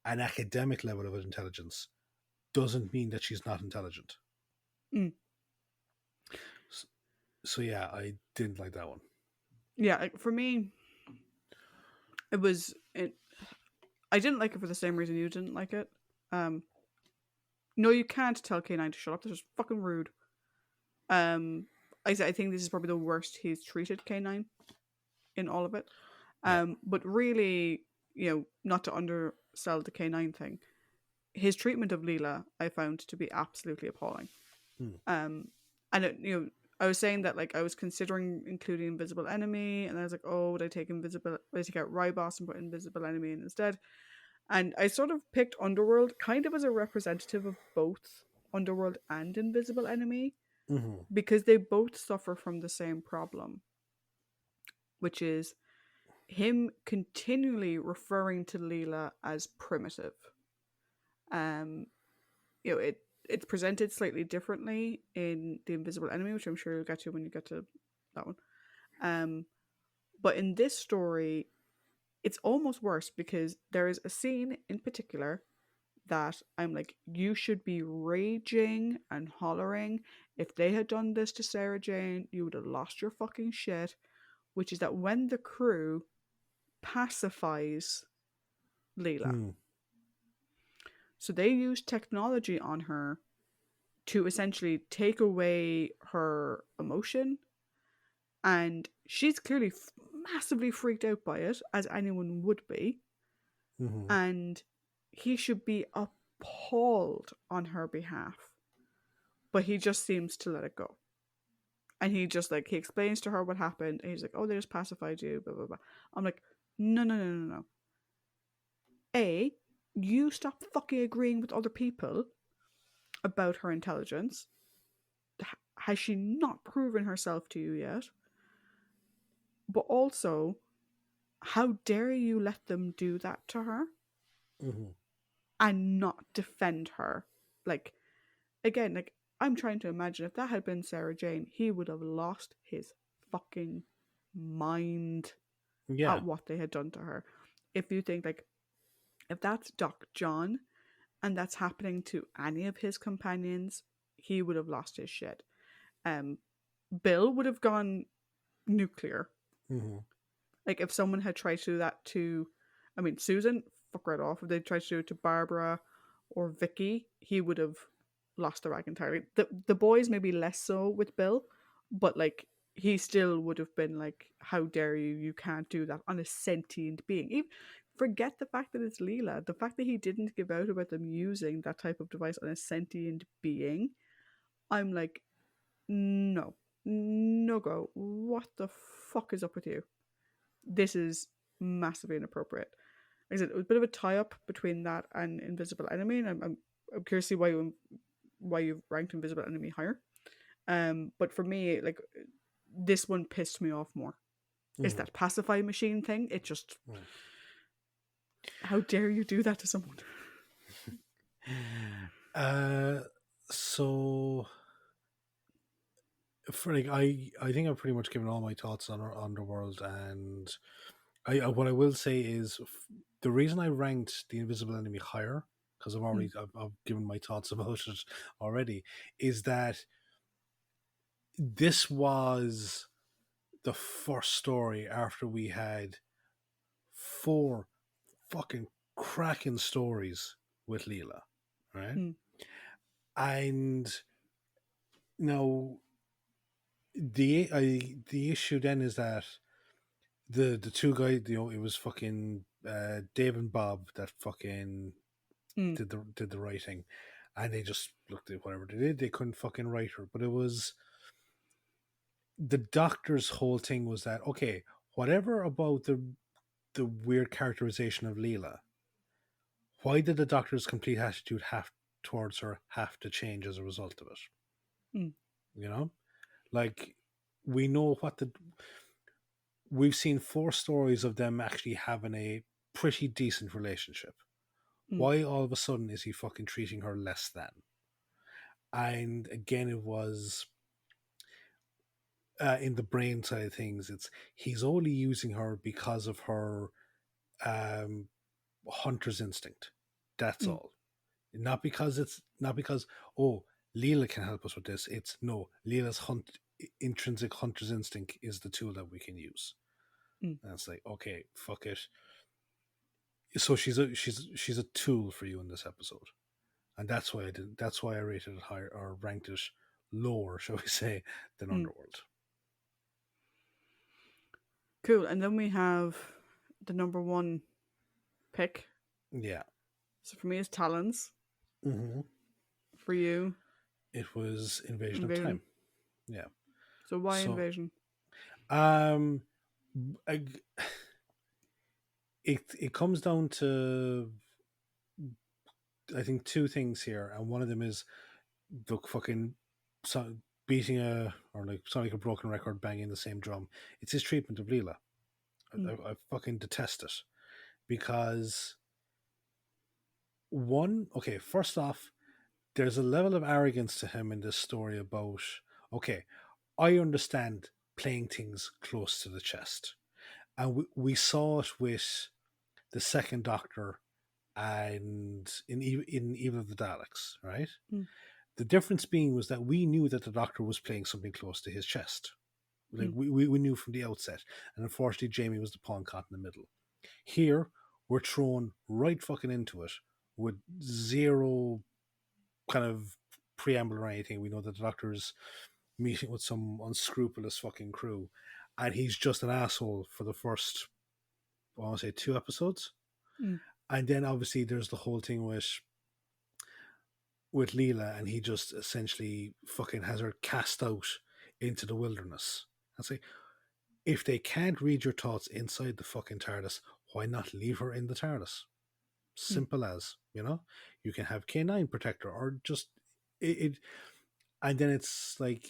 an academic level of intelligence doesn't mean that she's not intelligent. Mm. So, so yeah, I didn't like that one. Yeah, like, for me, it was. I didn't like it for the same reason you didn't like it. Um, no, you can't tell K9 to shut up. This is fucking rude. Um, I think this is probably the worst he's treated K9 in all of it. Yeah. But really, not to undersell the K9 thing, his treatment of Leela I found to be absolutely appalling. Hmm. Um, and I was saying that like I was considering including Invisible Enemy, and I was like, oh, would I take out Rybos and put Invisible Enemy in instead? And I sort of picked Underworld kind of as a representative of both Underworld and Invisible Enemy Mm-hmm. because they both suffer from the same problem, which is him continually referring to Leela as primitive. Um, it's presented slightly differently in The Invisible Enemy, which I'm sure you'll get to when you get to that one. Um, but in this story, it's almost worse because there is a scene in particular that I'm like, you should be raging and hollering. If they had done this to Sarah Jane, you would have lost your fucking shit. Which is that when the crew pacifies Leela, Hmm. so they use technology on her to essentially take away her emotion, and she's clearly massively freaked out by it, as anyone would be, Mm-hmm. and he should be appalled on her behalf, but he just seems to let it go. And he just like he explains to her what happened, and he's like, "Oh, they just pacified you." Blah blah blah. I'm like, no, no, no, no, no. A, you stop fucking agreeing with other people about her intelligence. Has she not proven herself to you yet? But also, how dare you let them do that to her Hmm. and not defend her? Like, again, like, I'm trying to imagine if that had been Sarah Jane, he would have lost his fucking mind Yeah. at what they had done to her. If you think, like, if that's Doc John and that's happening to any of his companions, he would have lost his shit. Um, Bill would have gone nuclear. Hmm. Like, if someone had tried to do that to, I mean, Susan, fuck right off. If they tried to do it to Barbara or Vicky, he would have lost the rag entirely. The boys maybe less so with Bill, but like he still would have been like, "How dare you? You can't do that on a sentient being." Even, forget the fact that it's Leela. The fact that he didn't give out about them using that type of device on a sentient being, I'm like, no, no go. What the fuck is up with you? This is massively inappropriate. Like I said, it was a bit of a tie up between that and Invisible Enemy, and I'm curious to see why you've ranked Invisible Enemy higher. But for me, like this one pissed me off more. It's Hmm. that pacify machine thing. It just, how dare you do that to someone? Uh, so for like, I think I've pretty much given all my thoughts on Underworld, and what I will say is the reason I ranked the Invisible Enemy higher, because Mm, I've given my thoughts about it already, is that this was the first story after we had four fucking cracking stories with Leela, right? mm, And now the issue then is that the two guys, it was fucking Dave and Bob that fucking mm, did the writing, and they just looked at whatever they did. They couldn't fucking write her, but it was the Doctor's whole thing was that okay, whatever about the weird characterization of Leela, why did the Doctor's complete attitude have towards her have to change as a result of it? mm, You know, like we know what the we've seen four stories of them actually having a pretty decent relationship. mm, Why all of a sudden is he fucking treating her less than? And again, it was in the brain side of things. It's he's only using her because of her um, hunter's instinct. That's mm, all. Not because oh Leela can help us with this. It's no Leela's intrinsic hunter's instinct is the tool that we can use. mm, And it's like okay, fuck it. So she's a tool for you in this episode, and that's why I did. That's why I rated it higher or ranked it lower, shall we say, than mm. Underworld. Cool. And then we have the number one pick. Yeah. So for me, it's Talons. Hmm. For you, It was Invasion of Invasion. Time. Yeah. So why So, Invasion? um, I, it comes down to I think two things here, and one of them is the fucking beating a or like sounding like a broken record, banging the same drum. It's his treatment of Leela. Mm, I fucking detest it because one, okay, first off, there's a level of arrogance to him in this story about okay, I understand playing things close to the chest, and we saw it with the second Doctor and in Evil of the Daleks, right? mm, The difference being was that we knew that the Doctor was playing something close to his chest. Like mm, we knew from the outset, and unfortunately, Jamie was the pawn caught in the middle. Here, we're thrown right fucking into it with zero kind of preamble or anything. We know that the Doctor's meeting with some unscrupulous fucking crew, and he's just an asshole for the first, I want to say, two episodes, mm, and then obviously there's the whole thing with Leela, and he just essentially fucking has her cast out into the wilderness. I say, if they can't read your thoughts inside the fucking TARDIS, why not leave her in the TARDIS? mm, Simple as, you can have K9 protector or just it and then it's like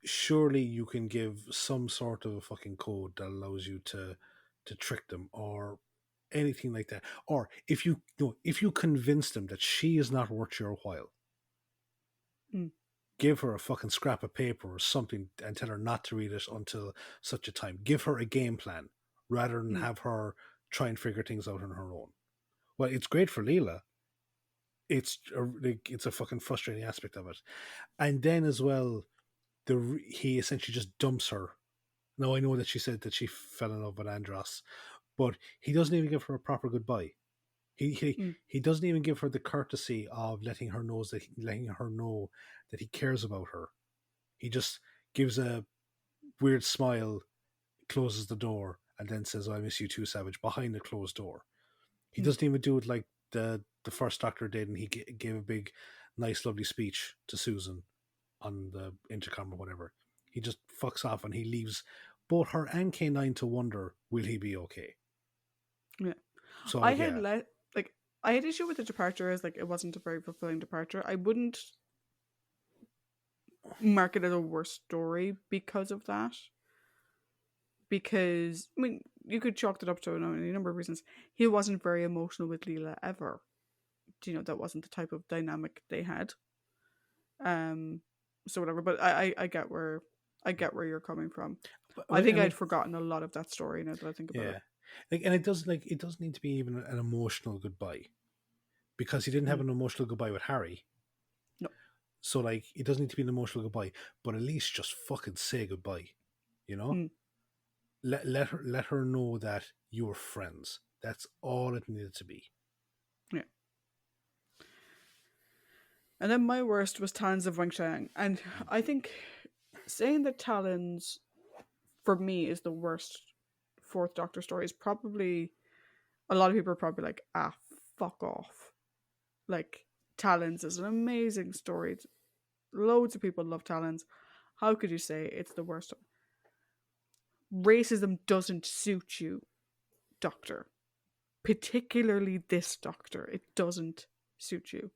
surely you can give some sort of a fucking code that allows you to trick them or anything like that. Or if if you convince them that she is not worth your while, Mm, give her a fucking scrap of paper or something and tell her not to read it until such a time. Give her a game plan rather than mm, have her try and figure things out on her own. Well, it's great for Leela. It's a fucking frustrating aspect of it. And then as well, he essentially just dumps her. Now I know that she said that she fell in love with Andros, but he doesn't even give her a proper goodbye. mm, He doesn't even give her the courtesy of letting her know that he cares about her. He just gives a weird smile, closes the door, and then says, "Oh, I miss you too, Savage," behind the closed door. He mm. doesn't even do it like the first Doctor did, and he gave a big, nice, lovely speech to Susan on the intercom or whatever. He just fucks off and he leaves both her and K9 to wonder, will he be okay? Yeah. So I like, had yeah, let like I had issue with the departure as like it wasn't a very fulfilling departure. I wouldn't mark it as a worse story because of that. Because I mean, you could chalk it up to any number of reasons. He wasn't very emotional with Leela ever. That wasn't the type of dynamic they had. Um, so whatever. But I get where you're coming from. I think and I'd like, forgotten a lot of that story now that I think about it. yeah, and it doesn't need to be even an emotional goodbye because he didn't have Mm. an emotional goodbye with Harry. No. So like, it doesn't need to be an emotional goodbye, but at least just fucking say goodbye. You know, Mm. let her know that you're friends. That's all it needed to be. Yeah. And then my worst was Talons of Wangshang. And I think saying that Talons, for me, is the worst Fourth Doctor story is probably, a lot of people are probably like, fuck off. Like, Talons is an amazing story. Loads of people love Talons. How could you say it's the worst? Racism doesn't suit you, Doctor. Particularly this Doctor. It doesn't suit you.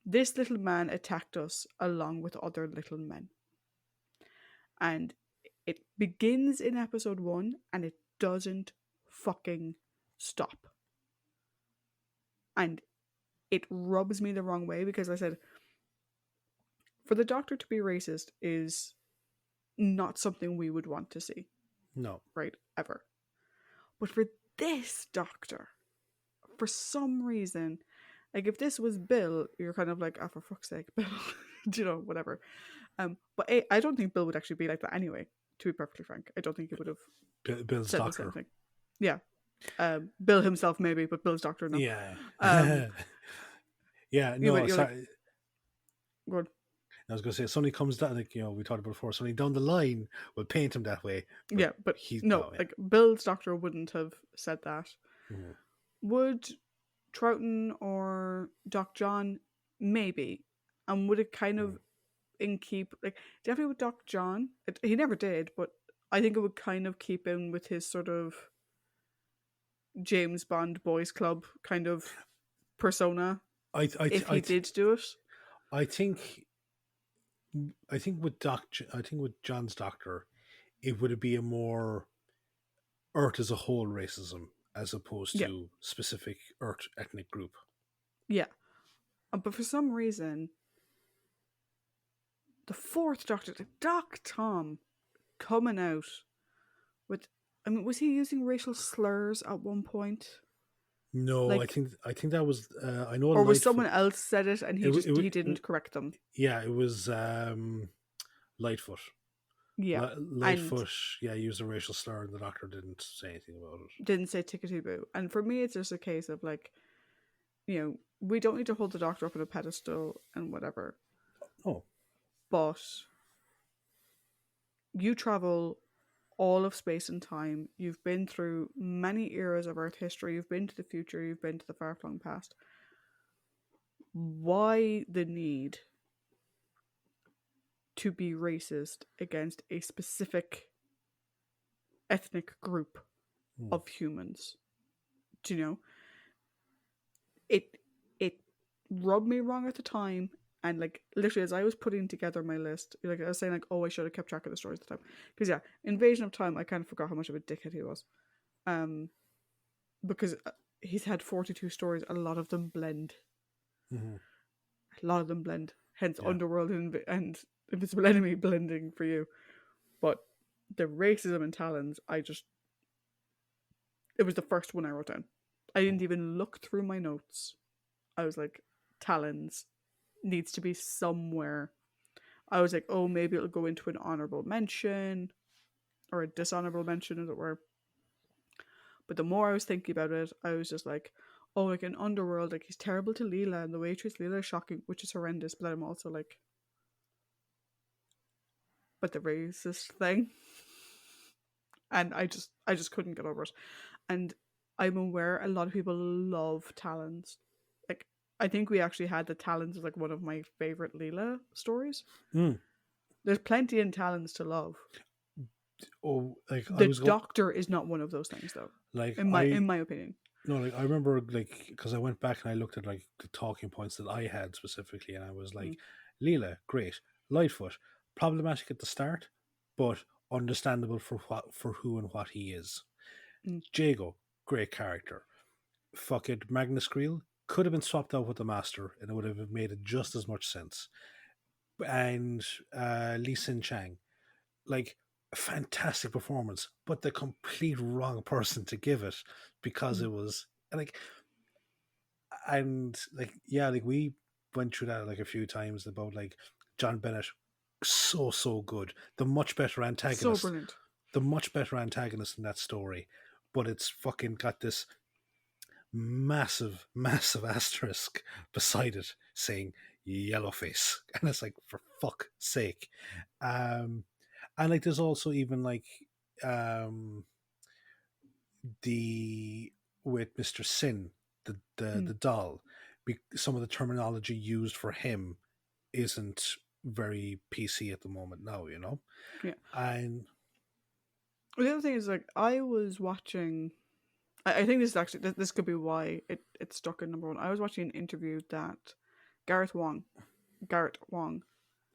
This little man attacked us along with other little men. And it begins in episode 1 and it doesn't fucking stop. And it rubs me the wrong way because I said, for the Doctor to be racist is not something we would want to see, No, right? Ever. But for this Doctor, for some reason, like if this was Bill, you're kind of like, for fuck's sake, Bill, whatever. But I don't think Bill would actually be like that anyway. To be perfectly frank, I don't think he would have Bill's said the same Doctor. thing. Yeah, Bill himself maybe, but Bill's Doctor no. Yeah. Um, Yeah, but no, you're like, sorry. good. I was going to say, somebody comes down, like, we talked about before, somebody down the line will paint him that way, but Yeah, but he's, no, no, yeah. like Bill's Doctor wouldn't have said that. Mhm. Would Troughton or Doc John? Maybe. And would it kind of Mhm. in keep, like, definitely with Doc John? He never did, but I think it would kind of keep in with his sort of James Bond boys club kind of persona I, I, if I, he did do it. I think, I think with John's Doctor, it would be a more Earth as a whole racism as opposed Yeah, to specific Earth ethnic group. yeah. But for some reason, the fourth Doctor, the Doc Tom, coming out with, I mean, was he using racial slurs at one point? No, Like, I think that was I know or was Lightfoot. someone else said it and he It, didn't correct them? yeah, it was Lightfoot. Yeah, and Lightfoot, yeah, used a racial slur, and the Doctor didn't say anything about it. didn't say tickety boo. And for me, it's just a case of like, we don't need to hold the Doctor up on a pedestal and whatever, Oh, but you travel all of space and time. You've been through many eras of Earth history. You've been to the future. You've been to the far flung past. Why the need to be racist against a specific ethnic group hmm. of humans? Do you know? It it rubbed me wrong at the time, And like literally, as I was putting together my list, like I was saying, like, oh, I should have kept track of the stories at the time, because yeah, Invasion of Time, I kind of forgot how much of a dickhead he was, um, because he's had 42 stories, a lot of them blend, Hmm. a lot of them blend. Hence, Yeah. Underworld and Invisible Enemy blending for you, but the racism and Talons, it was the first one I wrote down. I didn't even look through my notes. I was like, Talons needs to be somewhere. I was like, oh, maybe it'll go into an honorable mention or a dishonorable mention, as it were. But the more I was thinking about it, I was just like, oh, like in Underworld, like he's terrible to Leela, and the way he treats Leela is shocking, which is horrendous. But I'm also like, but the racist thing, and I just couldn't get over it. And I'm aware a lot of people love Talons. Like, I think we actually had the Talons as like one of my favorite Leela stories. Mm. There's plenty in Talons to love. Oh, like I The was going, Doctor is not one of those things, though. like In my I in my opinion. no, like I remember, like because I went back and I looked at like the talking points that I had specifically, and I was Mm, like, Leela, great, Lightfoot, problematic at the start, but understandable for who and what he is. mm. Jago, great character. Fucking Magnus Creel could have been swapped out with the Master, and it would have made it just as much sense. And Lee Sin Chang, like a fantastic performance, but the complete wrong person to give it because Mm. it was like, and like, yeah, like we went through that like a few times about like John Bennett, so good, So brilliant. the much better antagonist in that story, but it's fucking got this massive asterisk beside it saying Yellowface, and it's like, for fuck's sake. um and like there's also even like um the with Mr. Sin, Mm. the doll, some of the terminology used for him isn't very PC at the moment now, you know. Yeah. And The other thing is, like, I was watching. I think this is actually this could be why it stuck in number one. I was watching an interview that Gareth Wong Garrett Wong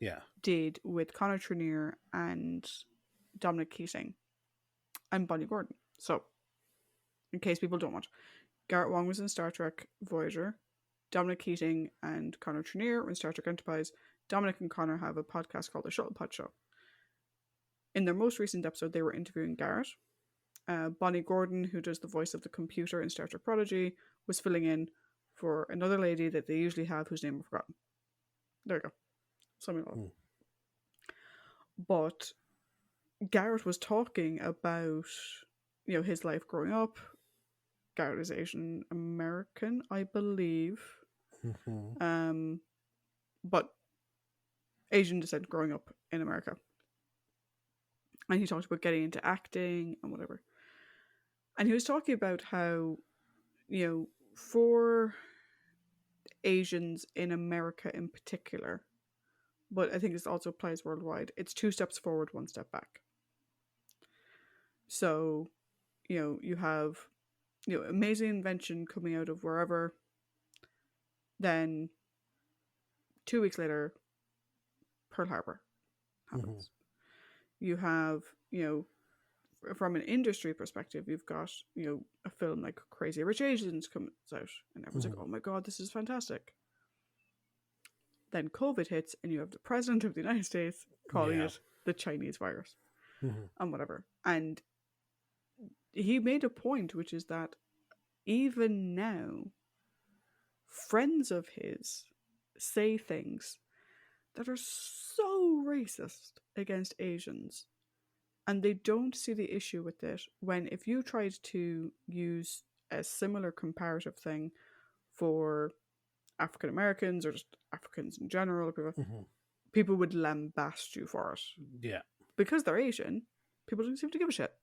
yeah. did with Connor Trenier and Dominic Keating and Bonnie Gordon. So, in case people don't watch, Garrett Wong was in Star Trek Voyager. Dominic Keating and Connor Trenier were in Star Trek Enterprise. Dominic and Connor have a podcast called The Shuttlepod Show. In their most recent episode, they were interviewing Garrett. Bonnie Gordon, who does the voice of the computer in Star Trek Prodigy, was filling in for another lady that they usually have whose name I've forgotten. There you go. Something like that. Mm. But Garrett was talking about, his life growing up. Garrett is Asian American, I believe. Mm-hmm. Um, but Asian descent growing up in America. And he talked about getting into acting and whatever. And he was talking about how, for Asians in America in particular, but I think this also applies worldwide, it's 2 steps forward, 1 step back. So, you have, amazing invention coming out of wherever, then 2 weeks later, Pearl Harbor Mm-hmm. happens. You have, from an industry perspective, you've got, a film like Crazy Rich Asians comes out, and everyone's like, Mm-hmm. oh my god, this is fantastic. Then COVID hits, and you have the president of the United States calling Yeah. it the Chinese virus Mm-hmm. and whatever. And he made a point, which is that even now, friends of his say things that are so racist against Asians, and they don't see the issue with it when, if you tried to use a similar comparative thing for African Americans or just Africans in general, Mm-hmm. people would lambast you for it. Yeah. Because they're Asian, people don't seem to give a shit.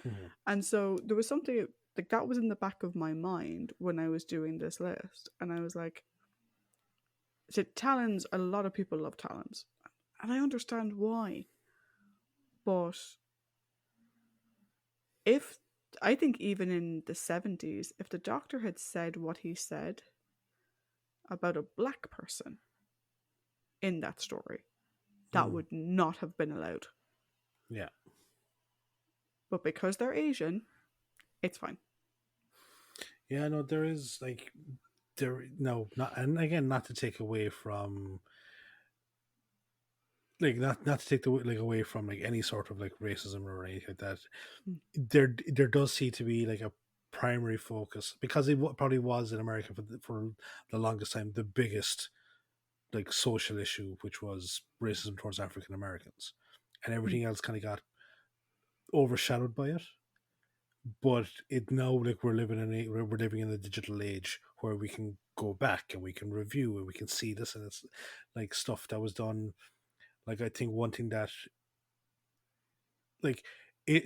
Mm-hmm. And so there was something like that was in the back of my mind when I was doing this list. And I was like, so Talons, a lot of people love Talons. And I understand why. But if, I think even in the 70s, if the Doctor had said what he said about a black person, in that story. That Mm. would not have been allowed. Yeah. But because they're Asian, it's fine. Yeah, no, there is like there no not and again not to take away from like not to take the like away from like any sort of like racism or anything like that. Mm. There does seem to be like a primary focus because it probably was in America for the longest time the biggest like social issue, which was racism towards African Americans, and Mm. everything else kind of got overshadowed by it. But it now like we're living in a digital age where we can go back and we can review and we can see this, and it's like stuff that was done. Like I think one thing that like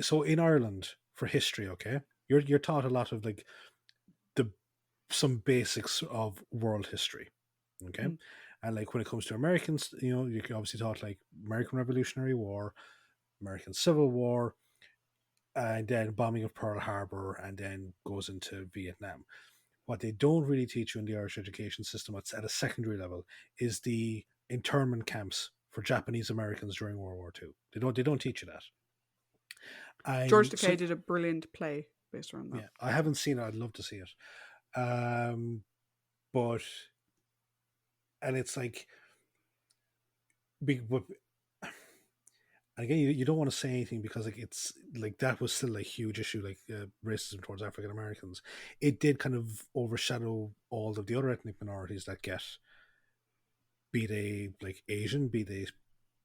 so in Ireland for history, okay, you're taught a lot of like the some basics of world history, okay, Mm. and like when it comes to Americans, you can obviously taught like American Revolutionary War, American Civil War, and then bombing of Pearl Harbor, and then goes into Vietnam. What they don't really teach you in the Irish education system at a secondary level is the internment camps for Japanese Americans during World War II. They don't teach you that. George And so Takei did a brilliant play based around that. yeah, I haven't seen it. I'd love to see it. Um, but and it's like big, but again, you don't want to say anything because like it's like that was still a huge issue, like racism towards African Americans. It did kind of overshadow all of the other ethnic minorities that get, be they like Asian, be they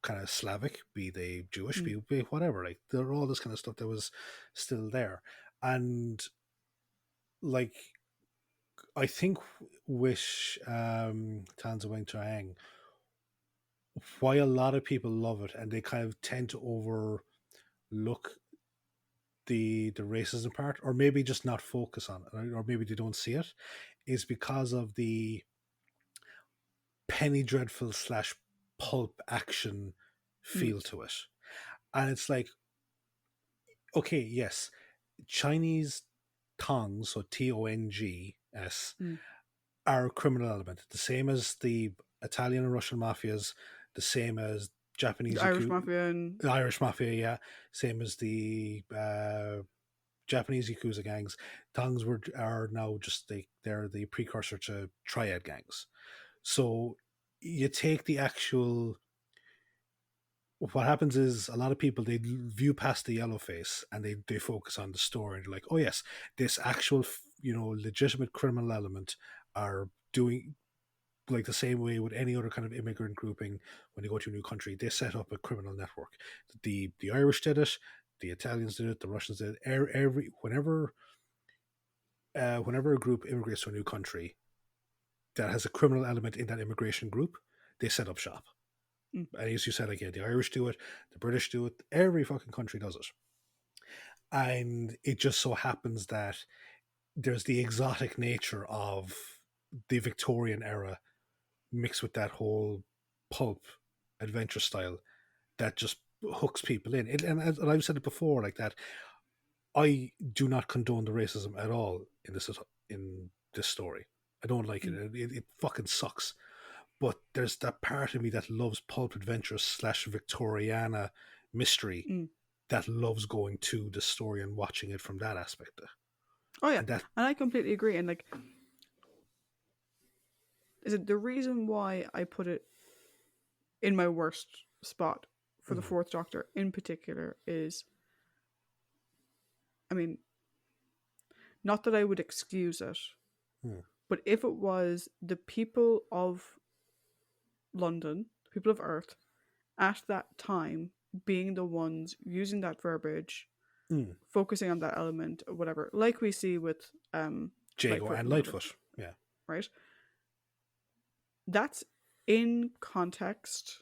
kind of Slavic, be they Jewish, Mm. be whatever. Like they're all this kind of stuff that was still there, and like I think with Tanza Wang Triang, why a lot of people love it and they kind of tend to overlook the racism part, or maybe just not focus on it, or maybe they don't see it, is because of the penny dreadful slash pulp action Mm. feel to it. And it's like, okay, yes, Chinese tongs, so Tongs, Mm. are a criminal element, the same as the Italian and Russian mafias, the same as The Japanese Irish Mafia and the Irish mafia, yeah, same as the Japanese yakuza gangs. Tongs are now just they're the precursor to triad gangs. So you take the actual. What happens is a lot of people they view past the yellow face and they focus on the story and they're like, oh yes, this actual legitimate criminal element are doing like the same way with any other kind of immigrant grouping. When they go to a new country, they set up a criminal network. The Irish did it, the Italians did it, the Russians did it. Every whenever a group immigrates to a new country that has a criminal element in that immigration group, they set up shop. mm. And as you said again, the Irish do it, the British do it, every fucking country does it. And it just so happens that there's the exotic nature of the Victorian era mixed with that whole pulp adventure style that just hooks people in. And I've said it before, like that. I do not condone the racism at all in this story. I don't like it. Mm. It fucking sucks. But there's that part of me that loves pulp adventure slash Victoriana mystery Mm. that loves going to the story and watching it from that aspect. Oh yeah, And that, and I completely agree. And like, is it the reason why I put it in my worst spot for the mm, Fourth Doctor in particular is, I mean, not that I would excuse it, mm, but if it was the people of London, the people of Earth, at that time being the ones using that verbiage, mm. focusing on that element or whatever, like we see with Jago Lightfoot and and whatever, Lightfoot, yeah. right? That's in context,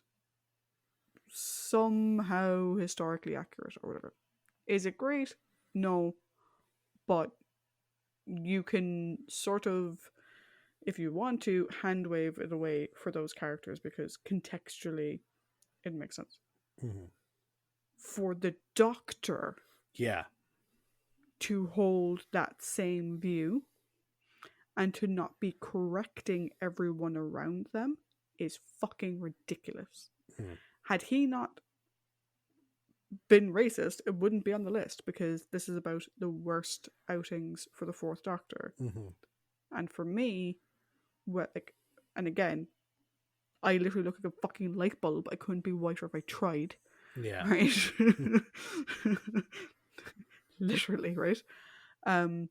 somehow historically accurate or whatever. Is it great? No, but you can sort of, if you want to, hand wave it away for those characters because contextually it makes sense. Mm. For the Doctor Yeah. to hold that same view and to not be correcting everyone around them is fucking ridiculous. Mm. Had he not been racist, it wouldn't be on the list because this is about the worst outings for the Fourth Doctor. Mm-hmm. And for me, what like, and again, I literally look like a fucking light bulb. I couldn't be whiter if I tried, Yeah. right? Literally, right? Um,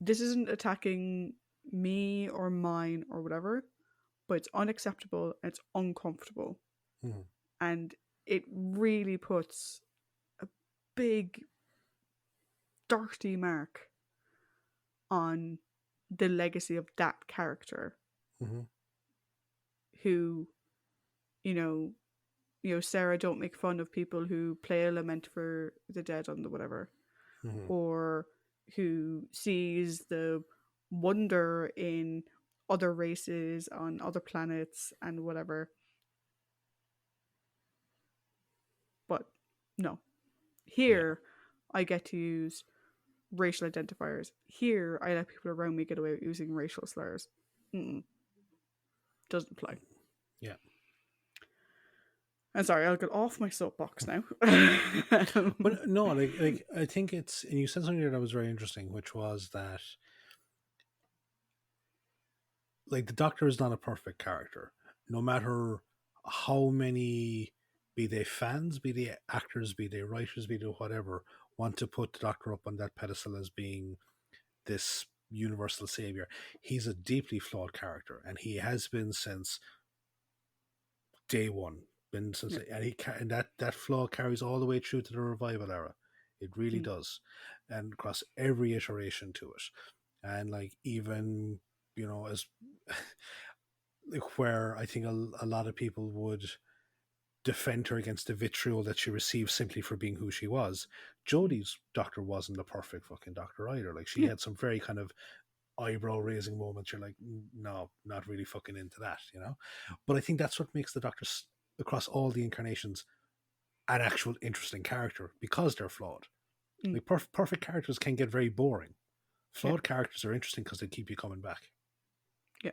this isn't attacking me or mine or whatever, but it's unacceptable and it's uncomfortable. Mm-hmm. And it really puts a big, dirty mark on the legacy of that character Mm-hmm. who, you know, Sarah, don't make fun of people who play a lament for the dead on the whatever, Mm-hmm. or who sees the wonder in other races on other planets and whatever. But no, Yeah. here I get to use racial identifiers. Here I let people around me get away with using racial slurs. Mm-mm, doesn't apply. Yeah. I'm sorry, I'll get off my soapbox now. But no, like I think it's, and you said something there that was very interesting, which was that like the Doctor is not a perfect character, no matter how many, be they fans, be they actors, be they writers, be they whatever, want to put the Doctor up on that pedestal as being this universal savior. He's a deeply flawed character, and he has been since day one. Been since, Yeah. and and that flaw carries all the way through to the revival era. It really Mm. does, and across every iteration to it, and like even as like where I think a lot of people would defend her against the vitriol that she received simply for being who she was. Jodie's Doctor wasn't a perfect fucking Doctor either. Like she Yeah. had some very kind of eyebrow raising moments. You're like, no, not really fucking into that. But I think that's what makes the Doctor across all the incarnations an actual interesting character because they're flawed. Mm. Like perfect characters can get very boring. Yeah. Flawed characters are interesting because they keep you coming back. Yeah.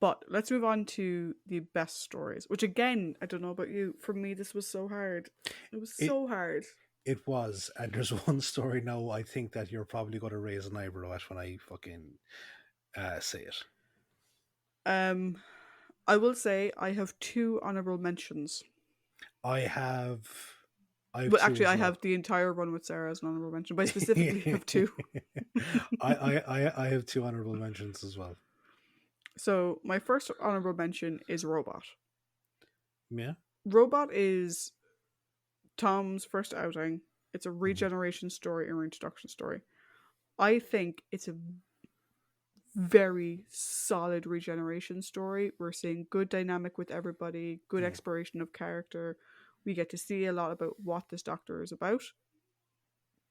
But let's move on to the best stories, which again, I don't know about you. For me, this was so hard. It was It so hard. it was, and there's one story now I think that you're probably going to raise an eyebrow at when I fucking say it. Um, I will say I have two honorable mentions. I have, I have Well, two actually, as I well. have the entire run with Sarah as an honorable mention, but I specifically have two. I have two honorable mentions as well. So my first honorable mention is Robot. Yeah. Robot is Tom's first outing. It's a Mm-hmm. regeneration story and reintroduction story. I think it's a very solid regeneration story. We're seeing good dynamic with everybody, good Mm. exploration of character. We get to see a lot about what this Doctor is about.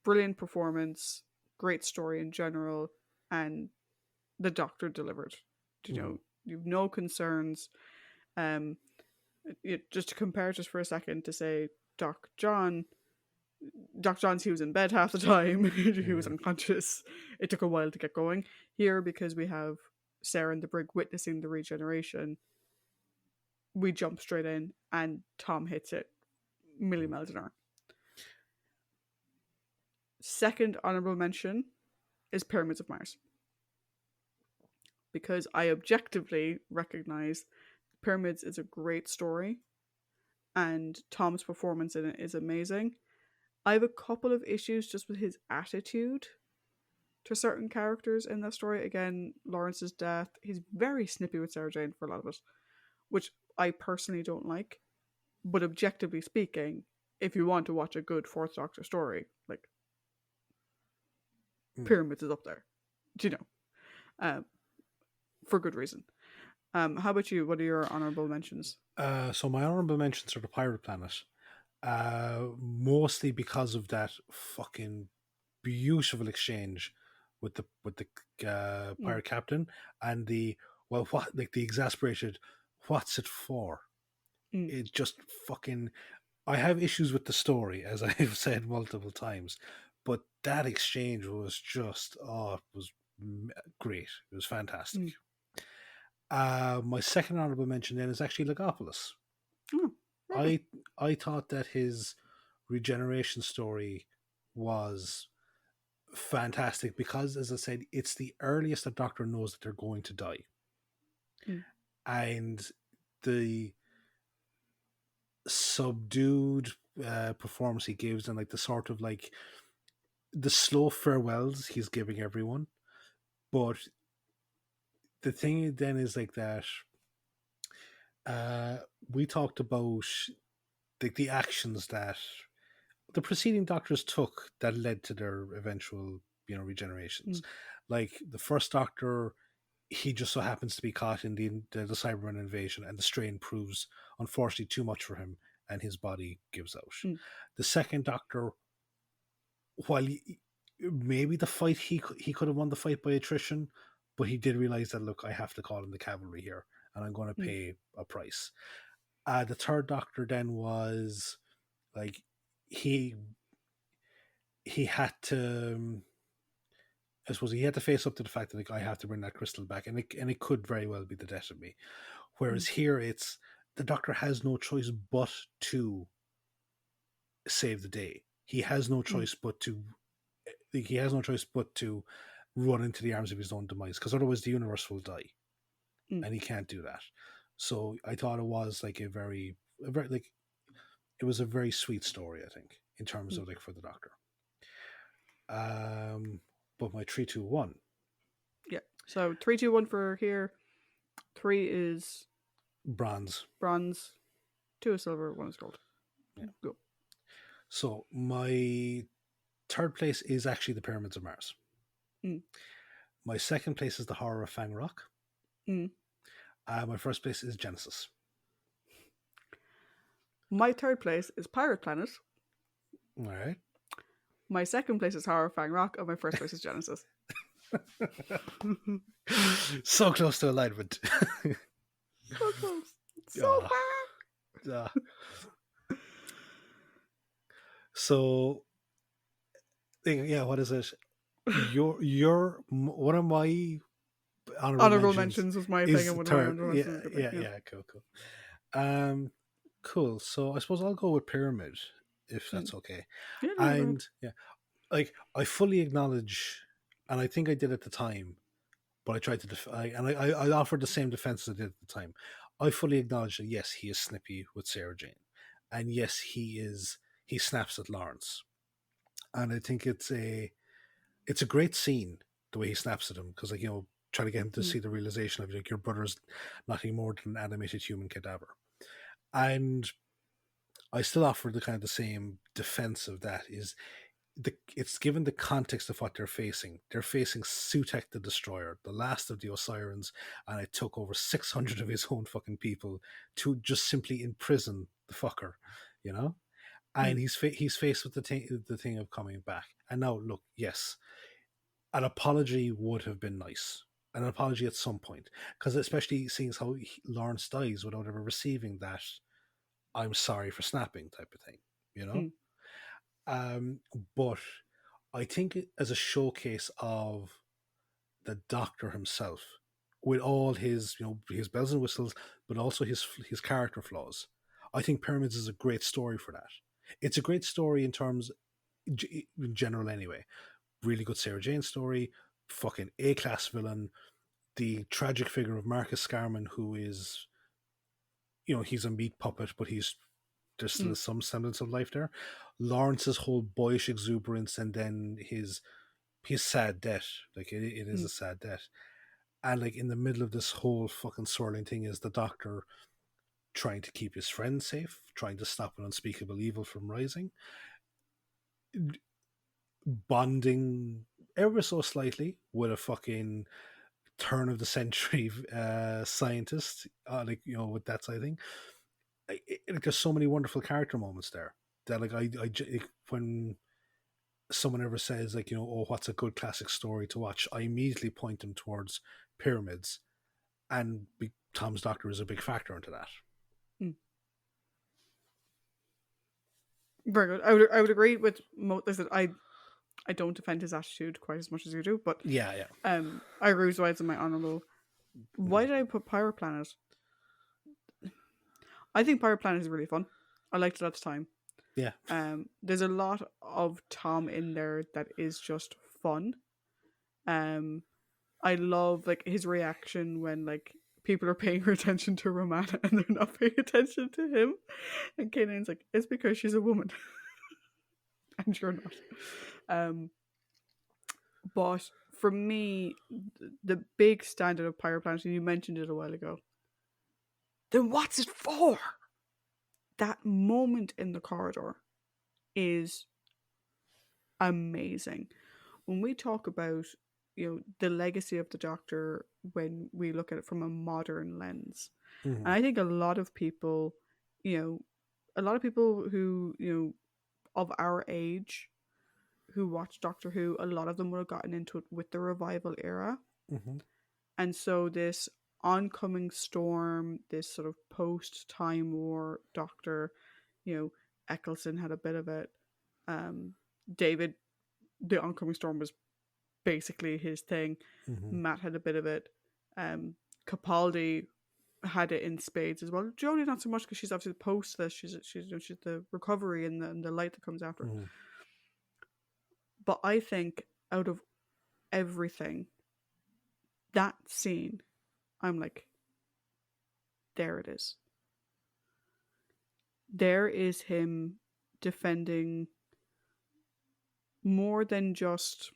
Brilliant performance, great story in general, and the Doctor delivered. Mm-hmm. You've no concerns. Um, just to compare just for a second to say Doc John, Doc John's he was in bed half the time. He was Mm-hmm. unconscious. It took a while to get going. Here, because we have Sarah and the Brig witnessing the regeneration, we jump straight in and Tom hits it a million miles an hour. Second honorable mention is Pyramids of Mars. Because I objectively recognize Pyramids is a great story and Tom's performance in it is amazing. I have a couple of issues just with his attitude to certain characters in that story. Again, Lawrence's death, he's very snippy with Sarah Jane for a lot of it, which I personally don't like. But objectively speaking, if you want to watch a good Fourth Doctor story, like Mm. Pyramids is up there, um, for good reason. How about you? What are your honorable mentions? So my honorable mentions are the Pirate Planet, mostly because of that fucking beautiful exchange with the Mm, pirate captain and the, well, what, like the exasperated, what's it for? mm, It just fucking, I have issues with the story, as I've said multiple times, but that exchange was just, oh, it was great. It was fantastic. Mm. My second honorable mention then is actually Legopolis. Oh, very good. I thought that his regeneration story was fantastic because, as I said, it's the earliest the Doctor knows that they're going to die, Mm. and the subdued performance he gives, and like the sort of like the slow farewells he's giving everyone. But the thing then is like that. Uh, we talked about the actions that the preceding doctors took that led to their eventual, regenerations. Mm. Like the first doctor, he just so happens to be caught in the Cyberman invasion, and the strain proves unfortunately too much for him, and his body gives out. Mm. The second doctor, while maybe the fight he could have won the fight by attrition, but he did realize that, look, I have to call in the cavalry here, and I'm going to Mm. pay a price. The third doctor then was like he he had to. I suppose he had to face up to the fact that, like, I have to bring that crystal back, and it could very well be the death of me. Mm. Whereas here, it's the Doctor has no choice but to save the day. He has no Mm. choice but to run into the arms of his own demise, because otherwise the universe will die, Mm. and he can't do that. So I thought it was like a very like it was a very sweet story, I think, in terms Mm. of, like, for the Doctor. But my 3, 2, 1. Yeah. So 3, 2, 1 for here. 3 is Bronze. bronze, 2 is silver, 1 is gold. Yeah. Go. So my third place is actually the Pyramids of Mars. Mm. My second place is the Horror of Fang Rock. Mm. My first place is Genesis. My third place is Pirate Planet. All right. My second place is Horror of Fang Rock, and my first place is Genesis. So close to alignment. So close. So far. So, yeah, what is it? Your one of my Honorable mentions was my thing, is and one of my third. honorable Yeah, mentions is yeah, yeah. Cool. Cool. So I suppose I'll go with Pyramid, if that's okay. Yeah, no, go ahead. And yeah, like, I fully acknowledge, and I think I did at the time, but I tried to I offered the same defense as I did at the time. I fully acknowledge that, yes, he is snippy with Sarah Jane, and yes, he snaps at Lawrence, and I think it's a great scene the way he snaps at him, because, like, trying to get him to see the realization of, like, your brother's nothing more than an animated human cadaver, and I still offer the kind of the same defense of that is it's given the context of what they're facing. They're facing Sutek the Destroyer, the last of the Osirans, and it took over 600 of his own fucking people to just simply imprison the fucker, you know. And he's faced with the thing of coming back. And now, look, yes, an apology would have been nice. An apology at some point, because especially seeing how Lawrence dies without ever receiving that "I'm sorry for snapping" type of thing, you know. Mm. Um, but I think as a showcase of the Doctor himself, with all his his bells and whistles, but also his character flaws, I think Pyramids is a great story for that. It's a great story in terms in general anyway. Really good Sarah Jane story, fucking A-class villain, the tragic figure of Marcus Scarman, who is, he's a meat puppet, but there's still some semblance of life there. Lawrence's whole boyish exuberance, and then his sad death. Like, it is a sad death. And, like, in the middle of this whole fucking swirling thing is the Doctor trying to keep his friends safe, trying to stop an unspeakable evil from rising, bonding ever so slightly with a fucking turn of the century scientist, like, with that side of thing. Like, there's so many wonderful character moments there that, like, when someone ever says, like, oh, what's a good classic story to watch, I immediately point them towards Pyramids, and Tom's Doctor is a big factor into that. Very good. I would agree with most. Listen, I don't defend his attitude quite as much as you do, but Yeah, yeah. I agree with why it's in my honorable. Why Mhm. did I put Pirate Planet? I think Pirate Planet is really fun. I liked it at the time. Yeah. There's a lot of Tom in there that is just fun. Um, I love like his reaction when like people are paying attention to Romana and they're not paying attention to him, and Kanan's like, "It's because she's a woman, and you're not." Um, but for me, the big standard of Pirate Planet, and you mentioned it a while ago. Then what's it for? That moment in the corridor is amazing. When we talk about the legacy of the Doctor when we look at it from a modern lens, and Mhm. I think you know, a lot of people who of our age who watch Doctor Who, a lot of them would have gotten into it with the revival era, Mhm. and so this oncoming storm, this sort of post Time War Doctor, you know, Eccleston had a bit of it. Um, David, the oncoming storm was basically his thing. Mhm. Matt had a bit of it. Um, Capaldi had it in spades as well. Jodie not so much because she's obviously post this. She's the recovery and the light that comes after it. Mhm. But I think out of everything, that scene, I'm like, there it is. There is him defending more than just.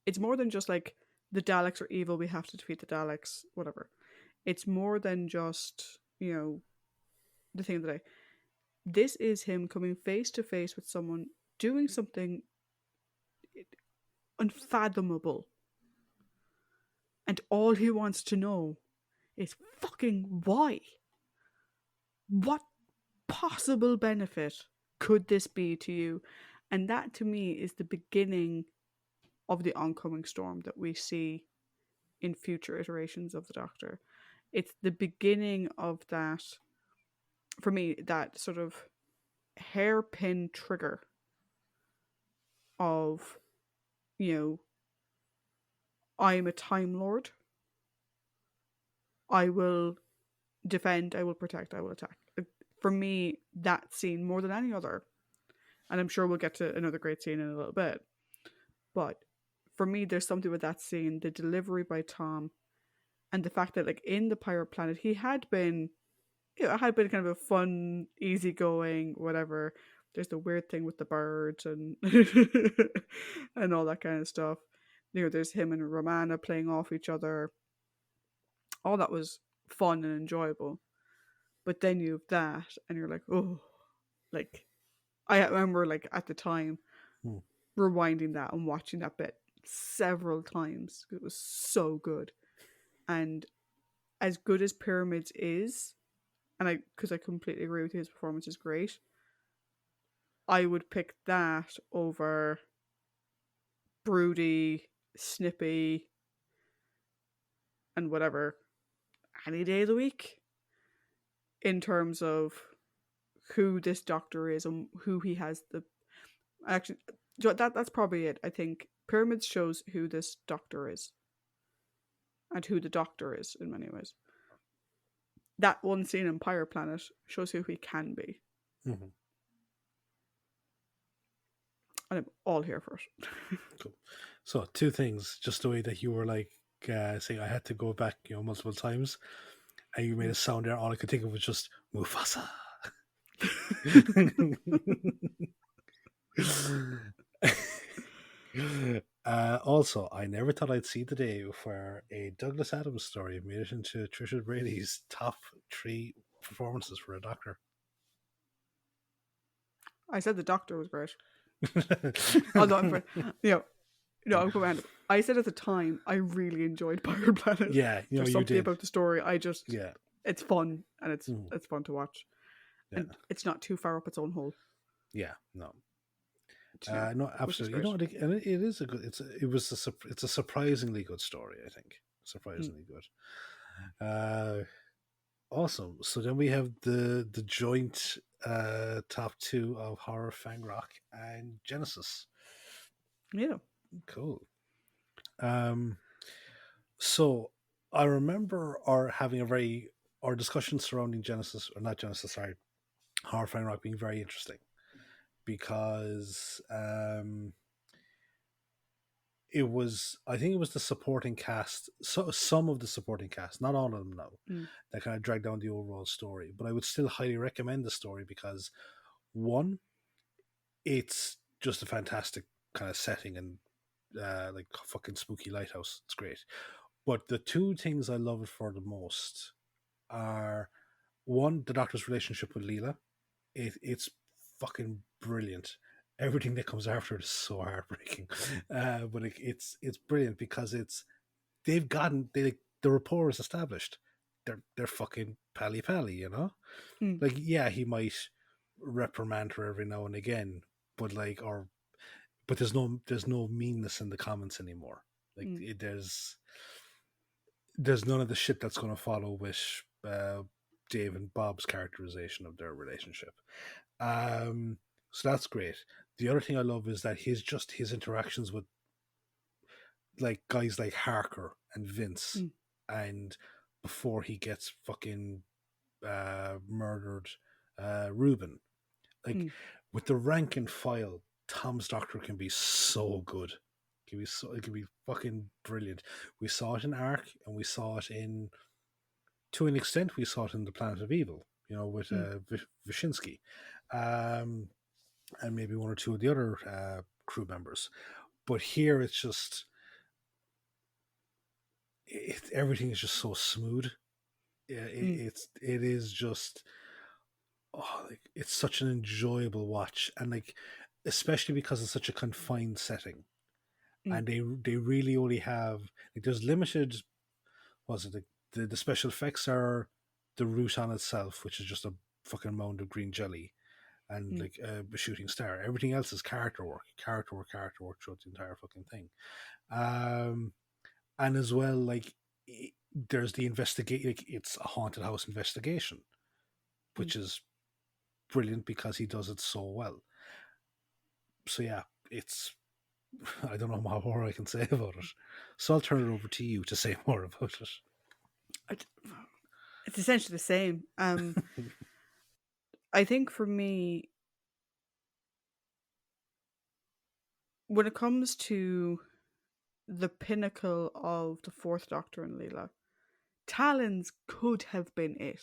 It's more than just like the Daleks are evil. We have to defeat the Daleks. Whatever. It's more than just the thing of the day. This is him coming face to face with someone doing something unfathomable, and all he wants to know is fucking why. What possible benefit could this be to you? And that to me is the beginning of the oncoming storm that we see in future iterations of the Doctor. It's the beginning of that, for me, that sort of hairpin trigger of, you know, I'm a Time Lord. I will defend, I will protect, I will attack. For me, that scene more than any other, and I'm sure we'll get to another great scene in a little bit, but for me, there's something with that scene, the delivery by Tom, and the fact that, like, in the Pirate Planet, he had been, it had been kind of a fun, easygoing, whatever. There's the weird thing with the birds and and all that kind of stuff. There's him and Romana playing off each other. All that was fun and enjoyable. But then you have that, and you're like, oh, like I remember, like at the time, Mhm. rewinding that and watching that bit several times. It was so good, and as good as Pyramids is, and because I completely agree with you, his performance is great. I would pick that over broody, snippy, and whatever any day of the week in terms of who this Doctor is and who he has the actually that's probably it. I think Pyramids shows who this Doctor is and who the Doctor is in many ways. That one scene in Pirate Planet shows who he can be, Mhm. and I'm all here for it. Cool. So two things, just the way that you were like saying I had to go back, multiple times, and you made a sound there. All I could think of was just Mufasa. Also, I never thought I'd see the day where a Douglas Adams story made it into Trisha Brady's top three performances for a Doctor. I said the Doctor was great. Although you know, I'm coming. I said at the time I really enjoyed Pirate Planet. Yeah, There's you something did. about the story. Yeah, It's fun and mm, it's fun to watch, yeah, and it's not too far up its own hole. yeah. No, Which, you know, no, which is absolutely. great. And it is a good. It's a surprisingly good story. I think Mm. surprisingly good. Awesome. So then we have the joint top two of Horror, Fangrock, and Genesis. Yeah. Cool. Um, so I remember our having a very our discussion surrounding Genesis, or not Genesis, sorry, Horrifying Rock being very interesting because it was, I think it was the supporting cast, so some of the supporting cast, not all of them, no, Mm, that kind of dragged down the overall story. But I would still highly recommend the story because one, it's just a fantastic kind of setting and like fucking spooky lighthouse. It's great. But the two things I love it for the most are one, the Doctor's relationship with Leela. It's fucking brilliant. Everything that comes after it is so heartbreaking, but it's brilliant because they've gotten the rapport is established. They're fucking pally, you know. mm, Like, yeah, he might reprimand her every now and again, but like, or but there's no meanness in the comments anymore. Like, mm, there's none of the shit that's going to follow with Dave and Bob's characterization of their relationship. Um, so that's great. The other thing I love is that his interactions with like guys like Harker and Vince, mm, and before he gets fucking murdered, Ruben. Like, mm, with the rank and file, Tom's Doctor can be so good. It can be fucking brilliant. We saw it in Ark, and we saw it in, to an extent, we saw it in the Planet of Evil. You know, with mm, Wyszynski, um, and maybe one or two of the other crew members. But here, it's just everything is just so smooth. mm, It is just, oh, like, it's such an enjoyable watch, and like, especially because it's such a confined setting, mm, and they really only have, like, there's limited, was it the special effects are the route on itself, which is just a fucking mound of green jelly, and mm, like a shooting star. Everything else is character work throughout the entire fucking thing. Um, and as well, like, there's the investigate. Like, it's a haunted house investigation, mm. which is brilliant because he does it so well. So yeah, it's, I don't know more I can say about it. So I'll turn it over to you to say more about it. I d- It's essentially the same. I think for me, when it comes to the pinnacle of the Fourth Doctor and Leela, Talons could have been it.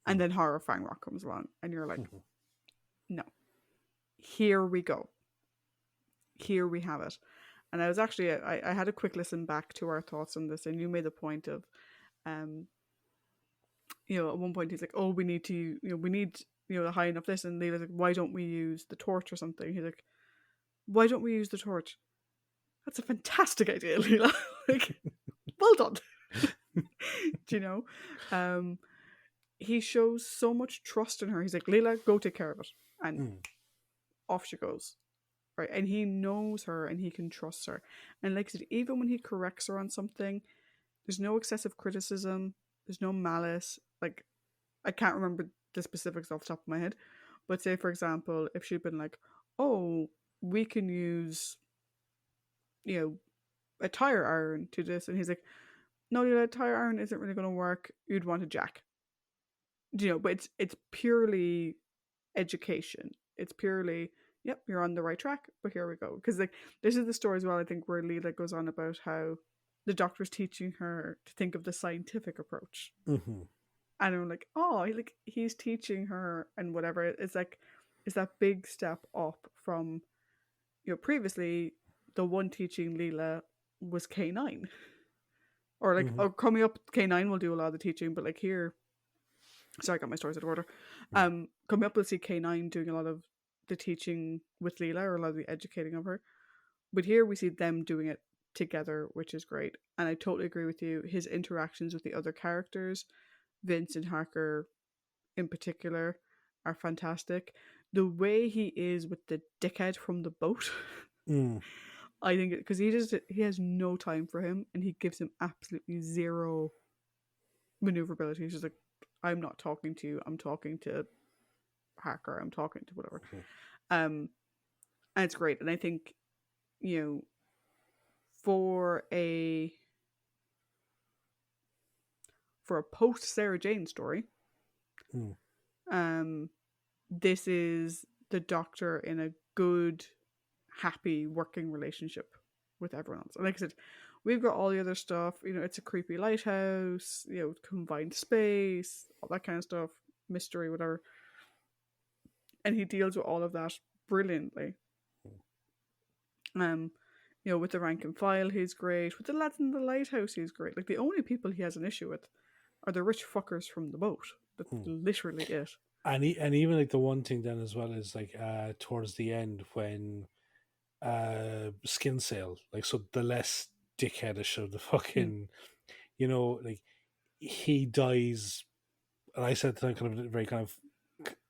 And then Horrifying Rock comes along, and you're like, no, here we go. Here we have it. And I was actually, I had a quick listen back to our thoughts on this, and you made the point of, um, at one point he's like, oh, we need to, we need, the high enough this. And Leela's like, why don't we use the torch or something? He's like, why don't we use the torch? That's a fantastic idea, Leela. Like, well done. Do you know? Um, he shows so much trust in her. He's like, Leela, go take care of it. And off she goes. Right. And he knows her and he can trust her. And like I said, even when he corrects her on something, there's no excessive criticism, there's no malice. Like, I can't remember the specifics off the top of my head. But say for example, if she'd been like, oh, we can use, you know, a tire iron to this, and he's like, no, a tire iron isn't really gonna work. You'd want a jack. But it's purely education. It's purely, yep, you're on the right track, but here we go. Because like this is the story as well, I think, where Leela goes on about how the doctor's teaching her to think of the scientific approach. Mm-hmm. And I'm like, oh, like he's teaching her and whatever. It's like it's that big step up from, previously the one teaching Leela was K9. Or like, Mm-hmm. or coming up, K9 will do a lot of the teaching, but like here, sorry, I got my stories out of order. Coming up, we'll see K9 doing a lot of the teaching with Leela, or a lot of the educating of her. But here we see them doing it together, which is great. And I totally agree with you. His interactions with the other characters, Vince and Harker in particular, are fantastic. The way he is with the dickhead from the boat, Mm-hmm. I think, because he has no time for him, and he gives him absolutely zero maneuverability. He's just like, I'm not talking to you. I'm talking to Harker. I'm talking to whatever. Um, and it's great. And I think, you know, for a post Sarah Jane story, Mm. um, this is the Doctor in a good, happy working relationship with everyone else. And like I said, we've got all the other stuff. You know, it's a creepy lighthouse. You know, confined space, all that kind of stuff, mystery, whatever. And he deals with all of that brilliantly. Um, you know, with the rank and file, he's great. With the lads in the lighthouse, he's great. Like the only people he has an issue with are the rich fuckers from the boat. That's Mm. literally it. And even like the one thing then as well is like towards the end when Skin Sale, like, so the less dickheadish of the Mm, fucking, you know, like he dies, and I said that kind of a very kind of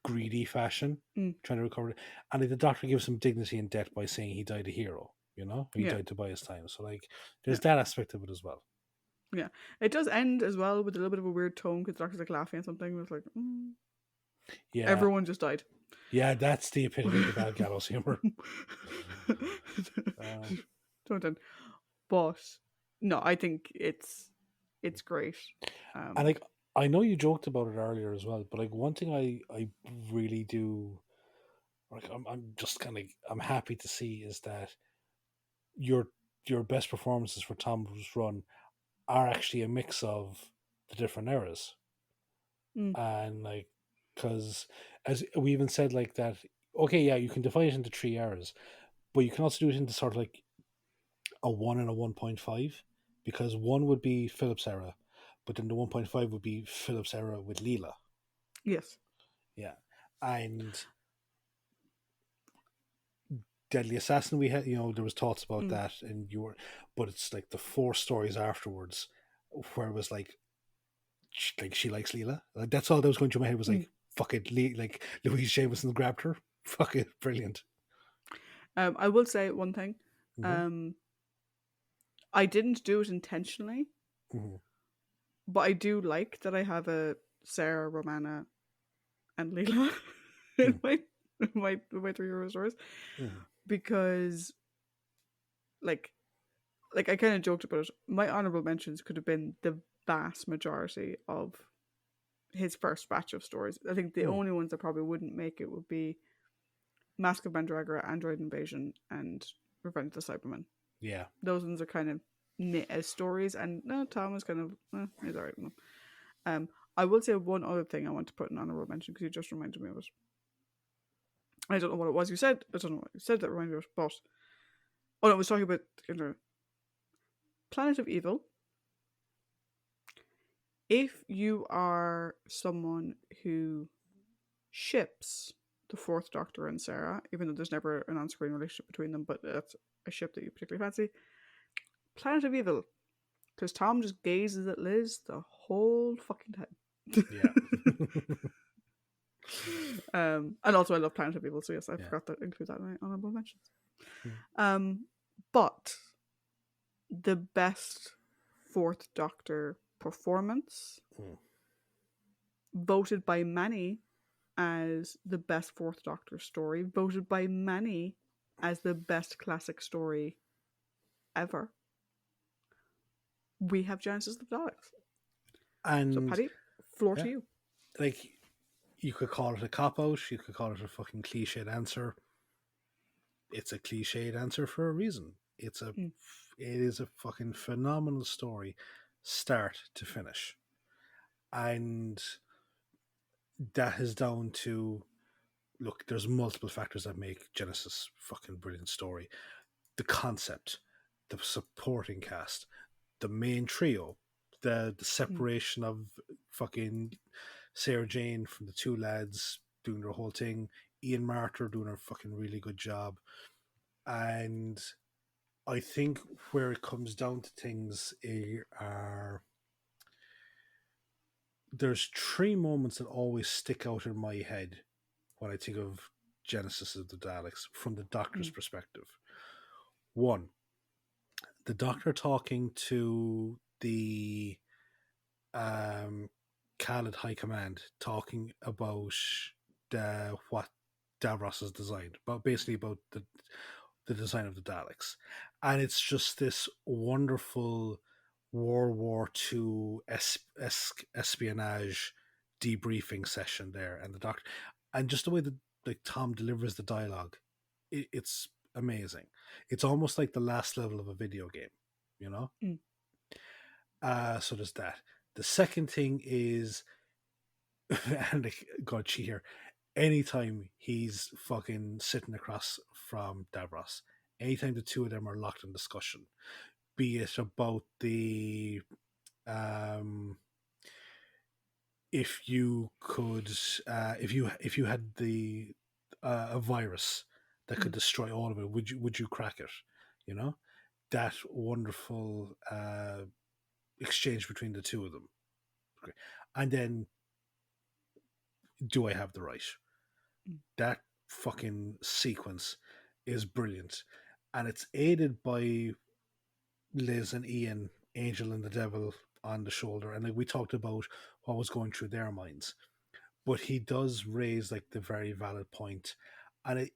greedy fashion, mm, trying to recover it. And like, the Doctor gives him dignity in death by saying he died a hero, you know, he yeah, died to buy his time. So like, yeah, there's that aspect of it as well. yeah. It does end as well with a little bit of a weird tone because the Doctor's like laughing at something. It's like, Yeah, everyone just died. yeah, that's the epitome of the bad gallows humor. Uh, Don't end. But no, I think it's great. and Um, like, I know you joked about it earlier as well, but like one thing I really do, like, I'm just kind of, I'm happy to see is that your your best performances for Tom's run are actually a mix of the different eras. mm, And like, because as we even said, like that, okay, yeah, you can divide it into three eras, but you can also do it into sort of like a 1 and a 1.5, because one would be Phillips era, but then the 1.5 would be Phillips era with Leela. yes. Yeah. And Deadly Assassin, we had, you know, there was thoughts about Mm, that, and you were, but it's like the four stories afterwards where it was like she likes Leela. Like that's all that was going through my head was mm. like, fuck it, like Louise Jameson grabbed her. Fuck it, brilliant. I will say one thing. Mm-hmm. Um, I didn't do it intentionally, Mm-hmm. but I do like that I have a Sarah, Romana, and Leela in my 3 hero stories Mm-hmm. because like I kind of joked about it. My honorable mentions could have been the vast majority of his first batch of stories. I think the Mm. only ones that probably wouldn't make it would be Mask of Mandragora, Android Invasion, and Revenge of the Cybermen. Yeah. Those ones are kind of knit as stories, and no, Tom is kind of he's alright. Um, I will say one other thing I want to put in honorable mention because you just reminded me of it. I don't know what it was you said. I don't know what you said that reminded me of it, but oh no, I was talking about Planet of Evil. If you are someone who ships the Fourth Doctor and Sarah, even though there's never an on-screen relationship between them, but that's a ship that you particularly fancy. Planet of Evil, because Tom just gazes at Liz the whole fucking time. Yeah. And also I love Planet of Evil, so yes, I Yeah. forgot to include that in my honorable mentions. Mm. Um, but the best Fourth Doctor performance, Mm. voted by many as the best Fourth Doctor story, voted by many as the best classic story ever. We have Genesis of the Daleks. So, And Paddy, floor to yeah, you. like, you could call it a cop out, you could call it a fucking cliched answer. It's a cliched answer for a reason. Mm, It is a fucking phenomenal story, start to finish. And that is down to, look, there's multiple factors that make Genesis fucking brilliant story. The concept, the supporting cast, the main trio, the mm. separation of fucking Sarah Jane from the two lads doing their whole thing, Ian Marter doing a fucking really good job. And I think where it comes down to things are, there's three moments that always stick out in my head when I think of Genesis of the Daleks from the Doctor's Mm, perspective. One, the Doctor talking to the Khaled High Command, talking about what Davros has designed, but basically about the design of the Daleks, and it's just this wonderful World War II espionage debriefing session there, and the doctor, and just the way that like Tom delivers the dialogue, it's amazing. It's almost like the last level of a video game, you know. Mm. So there's that. The second thing is, and like, God, she here. Anytime he's fucking sitting across from Davros, anytime the two of them are locked in discussion, be it about the um, if you could, if you had the a virus that could Mm. destroy all of it, would you crack it? You know, that wonderful exchange between the two of them. Okay. And then, do I have the right? Mm. That fucking sequence is brilliant, and it's aided by Liz and Ian, Angel and the Devil on the shoulder, and like we talked about what was going through their minds. But he does raise like the very valid point, and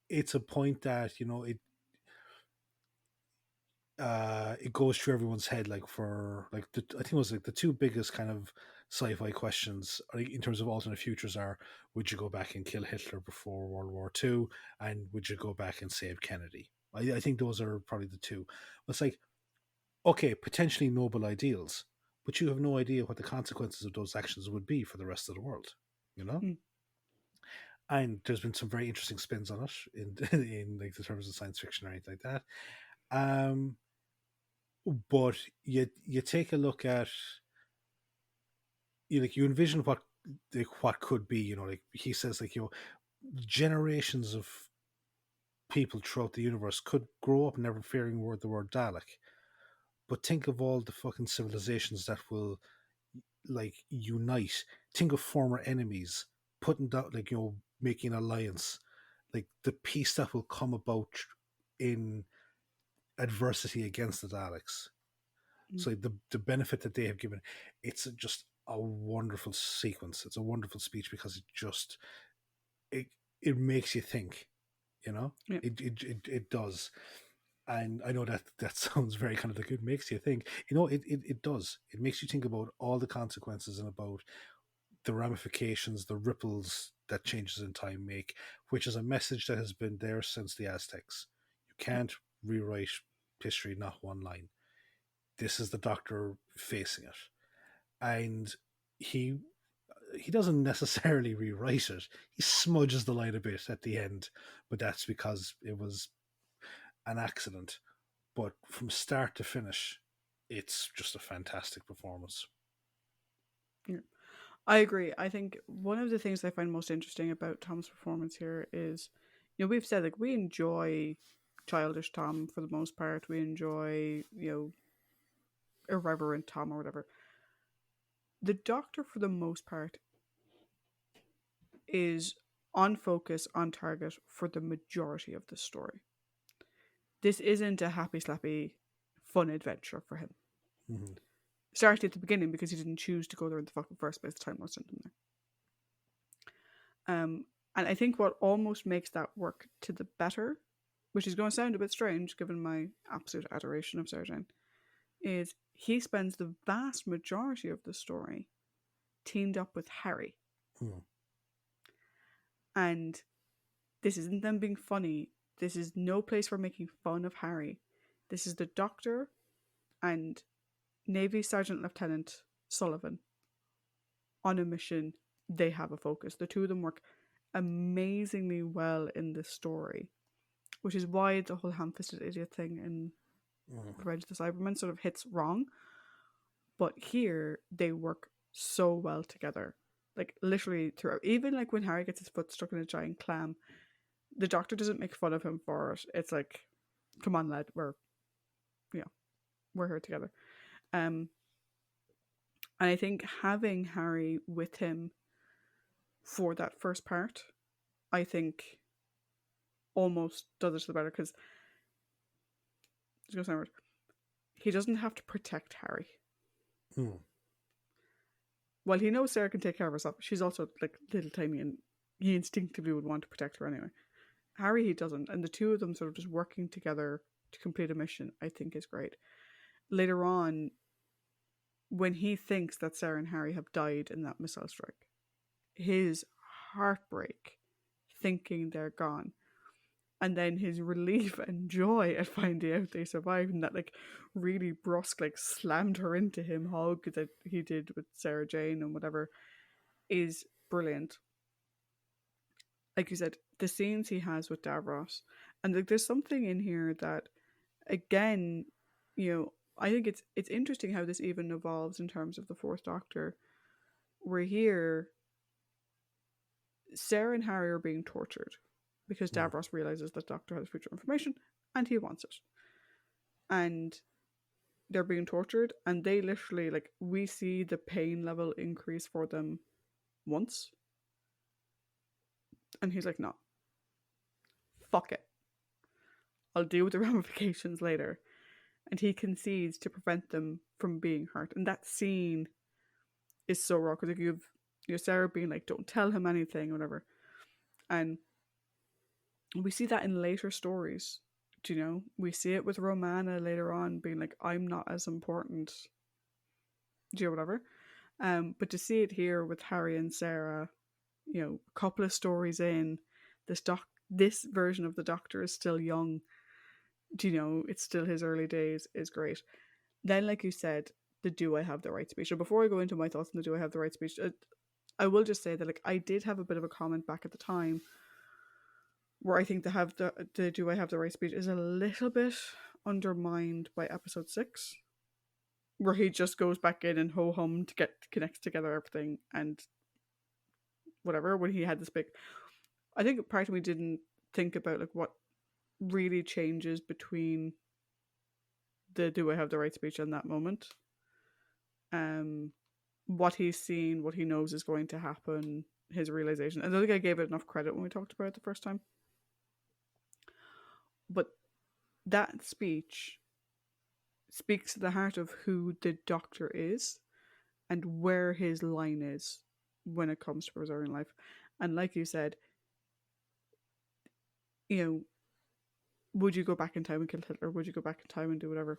it's a point that it goes through everyone's head, like for like I think it was like the two biggest kind of sci-fi questions like, in terms of alternate futures are: would you go back and kill Hitler before World War II, and would you go back and save Kennedy? I think those are probably the two. It's like, okay, potentially noble ideals, but you have no idea what the consequences of those actions would be for the rest of the world, you know. Mm. And there's been some very interesting spins on it in in like the terms of science fiction or anything like that. Um, but you take a look at, you envision what could be, like he says, like, generations of people throughout the universe could grow up never fearing the word Dalek. But think of all the fucking civilizations that will like unite. Think of former enemies putting down, like, making alliance, like the peace that will come about in adversity against the Daleks. Mm. So the benefit that they have given, it's just a wonderful sequence. It's a wonderful speech because it it makes you think, you know. Yeah. It does. And I know that sounds very kind of like it makes you think. It does. It makes you think about all the consequences and about the ramifications, the ripples that changes in time make, which is a message that has been there since the Aztecs. You Yeah. can't rewrite history, not one line. This is the Doctor facing it, and he he doesn't necessarily rewrite it. He smudges the line a bit at the end, but that's because it was an accident. But from start to finish, it's just a fantastic performance. Yeah. I agree. I think one of the things I find most interesting about Tom's performance here is, we've said like we enjoy childish Tom for the most part. We enjoy, irreverent Tom or whatever. The Doctor, for the most part, is on focus, on target for the majority of the story. This isn't a happy, slappy, fun adventure for him. Mm-hmm. Started at the beginning because he didn't choose to go there in the fucking first place. The time was sent him there. And I think what almost makes that work to the better, which is going to sound a bit strange given my absolute adoration of Sargent, is he spends the vast majority of the story teamed up with Harry. Mm-hmm. And this isn't them being funny. This is no place for making fun of Harry. This is the Doctor and Navy Sergeant Lieutenant Sullivan on a mission. They have a focus. The two of them work amazingly well in this story, which is why the whole ham-fisted idiot thing in Mm-hmm. Revenge of the Cybermen sort of hits wrong. But here they work so well together. Like literally throughout. Even like when Harry gets his foot stuck in a giant clam, the Doctor doesn't make fun of him for it. It's like, come on, lad, we're here together. Um and I think having Harry with him for that first part, I think almost does it to the better because it's gonna sound weird. He doesn't have to protect Harry. Mm-hmm. While he knows Sarah can take care of herself, she's also like little tiny and he instinctively would want to protect her anyway. Harry, he doesn't. And the two of them sort of just working together to complete a mission, I think is great. Later on, when he thinks that Sarah and Harry have died in that missile strike, his heartbreak thinking they're gone, and then his relief and joy at finding out they survived, and that like really brusque like slammed her into him hug that he did with Sarah Jane and whatever, is brilliant. Like you said, the scenes he has with Davros, and like there's something in here that, again, I think it's interesting how this even evolves in terms of the Fourth Doctor. We're here, Sarah and Harry are being tortured because Mm. Davros realizes that Doctor has future information and he wants it. And they're being tortured, and they literally, like, we see the pain level increase for them once. And he's like, no, fuck it. I'll deal with the ramifications later. And he concedes to prevent them from being hurt. And that scene is so raw because like, you've Sarah being like, don't tell him anything, or whatever. And we see that in later stories. Do you know? We see it with Romana later on being like, I'm not as important. Do you know, whatever? But to see it here with Harry and Sarah, a couple of stories in, this version of the Doctor is still young. Do you know? It's still his early days. Is great. Then, like you said, the do I have the right speech? So before I go into my thoughts on the do I have the right speech, I will just say that like I did have a bit of a comment back at the time where I think the do I have the right speech is a little bit undermined by episode 6, where he just goes back in and ho hum to get connects together everything and whatever. When he had this big, I think part of me didn't think about like what really changes between the do I have the right speech and that moment. What he's seen, what he knows is going to happen, his realization. I don't think I gave it enough credit when we talked about it the first time. But that speech speaks to the heart of who the Doctor is and where his line is when it comes to preserving life. And like you said, you know, would you go back in time and kill Hitler? Would you go back in time and do whatever?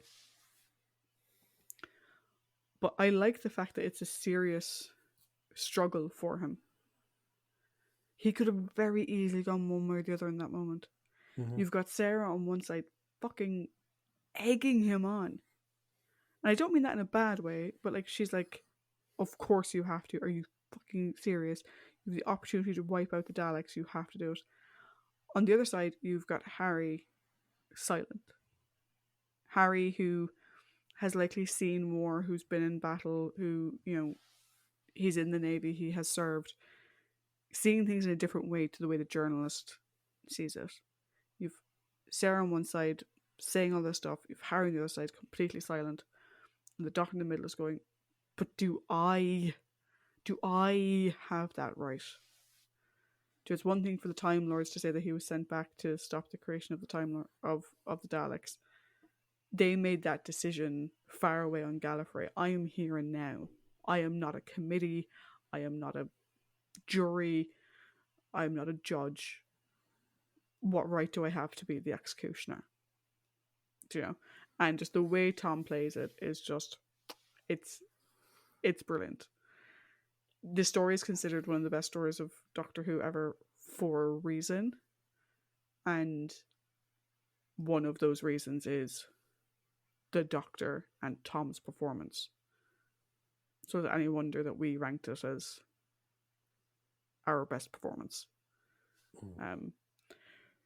But I like the fact that it's a serious struggle for him. He could have very easily gone one way or the other in that moment. Mm-hmm. You've got Sarah on one side fucking egging him on. And I don't mean that in a bad way, but like she's like, of course you have to. Are you fucking serious? You have the opportunity to wipe out the Daleks, you have to do it. On the other side, you've got Harry silent. Harry who has likely seen war, who's been in battle, who, he's in the Navy, he has served, seeing things in a different way to the way the journalist sees it. You've Sarah on one side saying all this stuff, you've Harry on the other side completely silent, and the Doctor in the middle is going, but do I have that right? So it's one thing for the Time Lords to say that he was sent back to stop the creation of the Time Lord of the Daleks. They made that decision far away on Gallifrey. I am here and now. I am not a committee. I am not a jury. I am not a judge. What right do I have to be the executioner? Do you know? And just the way Tom plays it is just, it's brilliant. This story is considered one of the best stories of Doctor Who ever for a reason. And one of those reasons is the Doctor and Tom's performance. So is it any wonder that we ranked it as our best performance?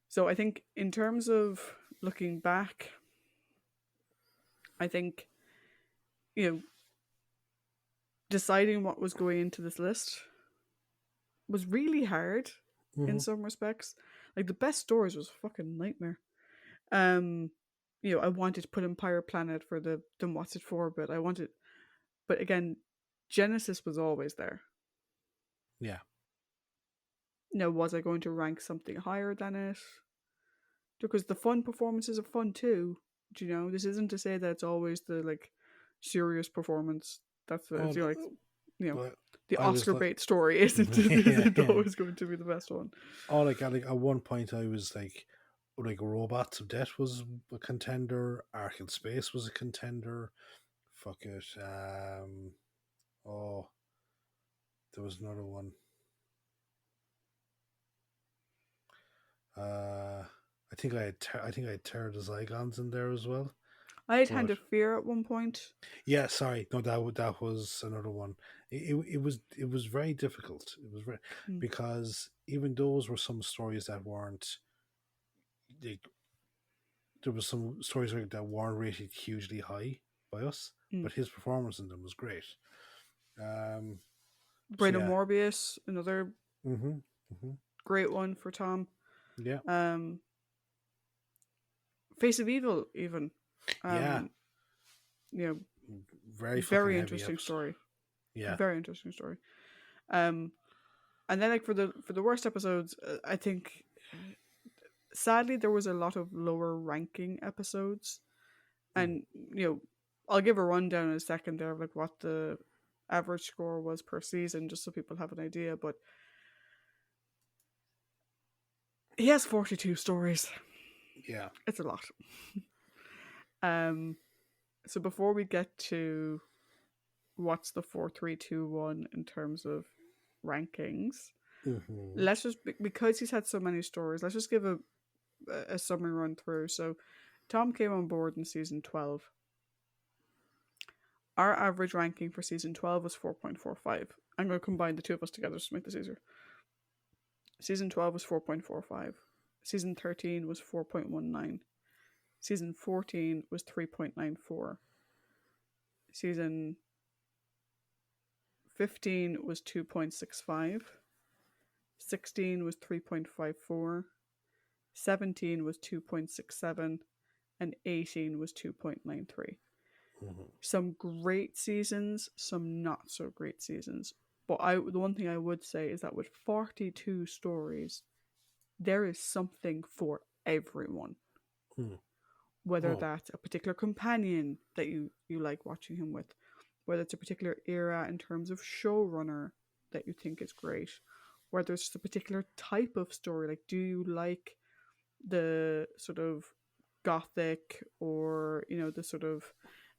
So I think in terms of looking back, I think, deciding what was going into this list was really hard in some respects. Like the best stories was a fucking nightmare. I wanted to put Empire Planet for the What's It For, but but again, Genesis was always there. Yeah. Now, was I going to rank something higher than it? Because the fun performances are fun too. Do you know? This isn't to say that it's always the like serious performance. That's the Well, like, well, The I was Oscar like, bait story isn't yeah, isn't yeah. always going to be the best one. Oh, like at one point, I was like Robots of Death was a contender. Ark in Space was a contender. Fuck it. Oh, there was another one. I think I had Terror the Zygons in there as well. I had But Hand of Fear at one point. yeah, sorry, no, that was another one. It was very difficult. It was very Mm, because even those were some stories that weren't like there was some stories that weren't rated hugely high by us, mm. but his performance in them was great. Um, so Brain of yeah, Morbius, another hmm hmm great one for Tom. yeah, Um, Face of Evil, even. yeah, Um, you know, very fucking very heavy interesting episode. story. Yeah. Very interesting story. Um, and then like for the worst episodes, I think sadly there was a lot of lower ranking episodes, Mm. and I'll give a rundown in a second there of like what the average score was per season, just so people have an idea. But he has 42 stories. Yeah. It's a lot. Um, so before we get to what's the 4-3-2-1 in terms of rankings, hmm let's just because he's had so many stories, let's just give a summary run through. So Tom came on board in season 12. Our average ranking for season 12 was 4.45. I'm going to combine the two of us together to make this easier. Season 12 was 4.45. Season 13 was 4.19. Season 14 was 3.94. Season 15 was 2.65. 16 was 3.54. 17 was 2.67. And 18 was 2.93. hmm Some great seasons, some not so great seasons. But the one thing I would say is that with 42 stories, there is something for everyone. Mm. Whether Oh. that's a particular companion that you like watching him with, whether it's a particular era in terms of showrunner that you think is great, whether it's just a particular type of story. Like, do you like the sort of gothic or the sort of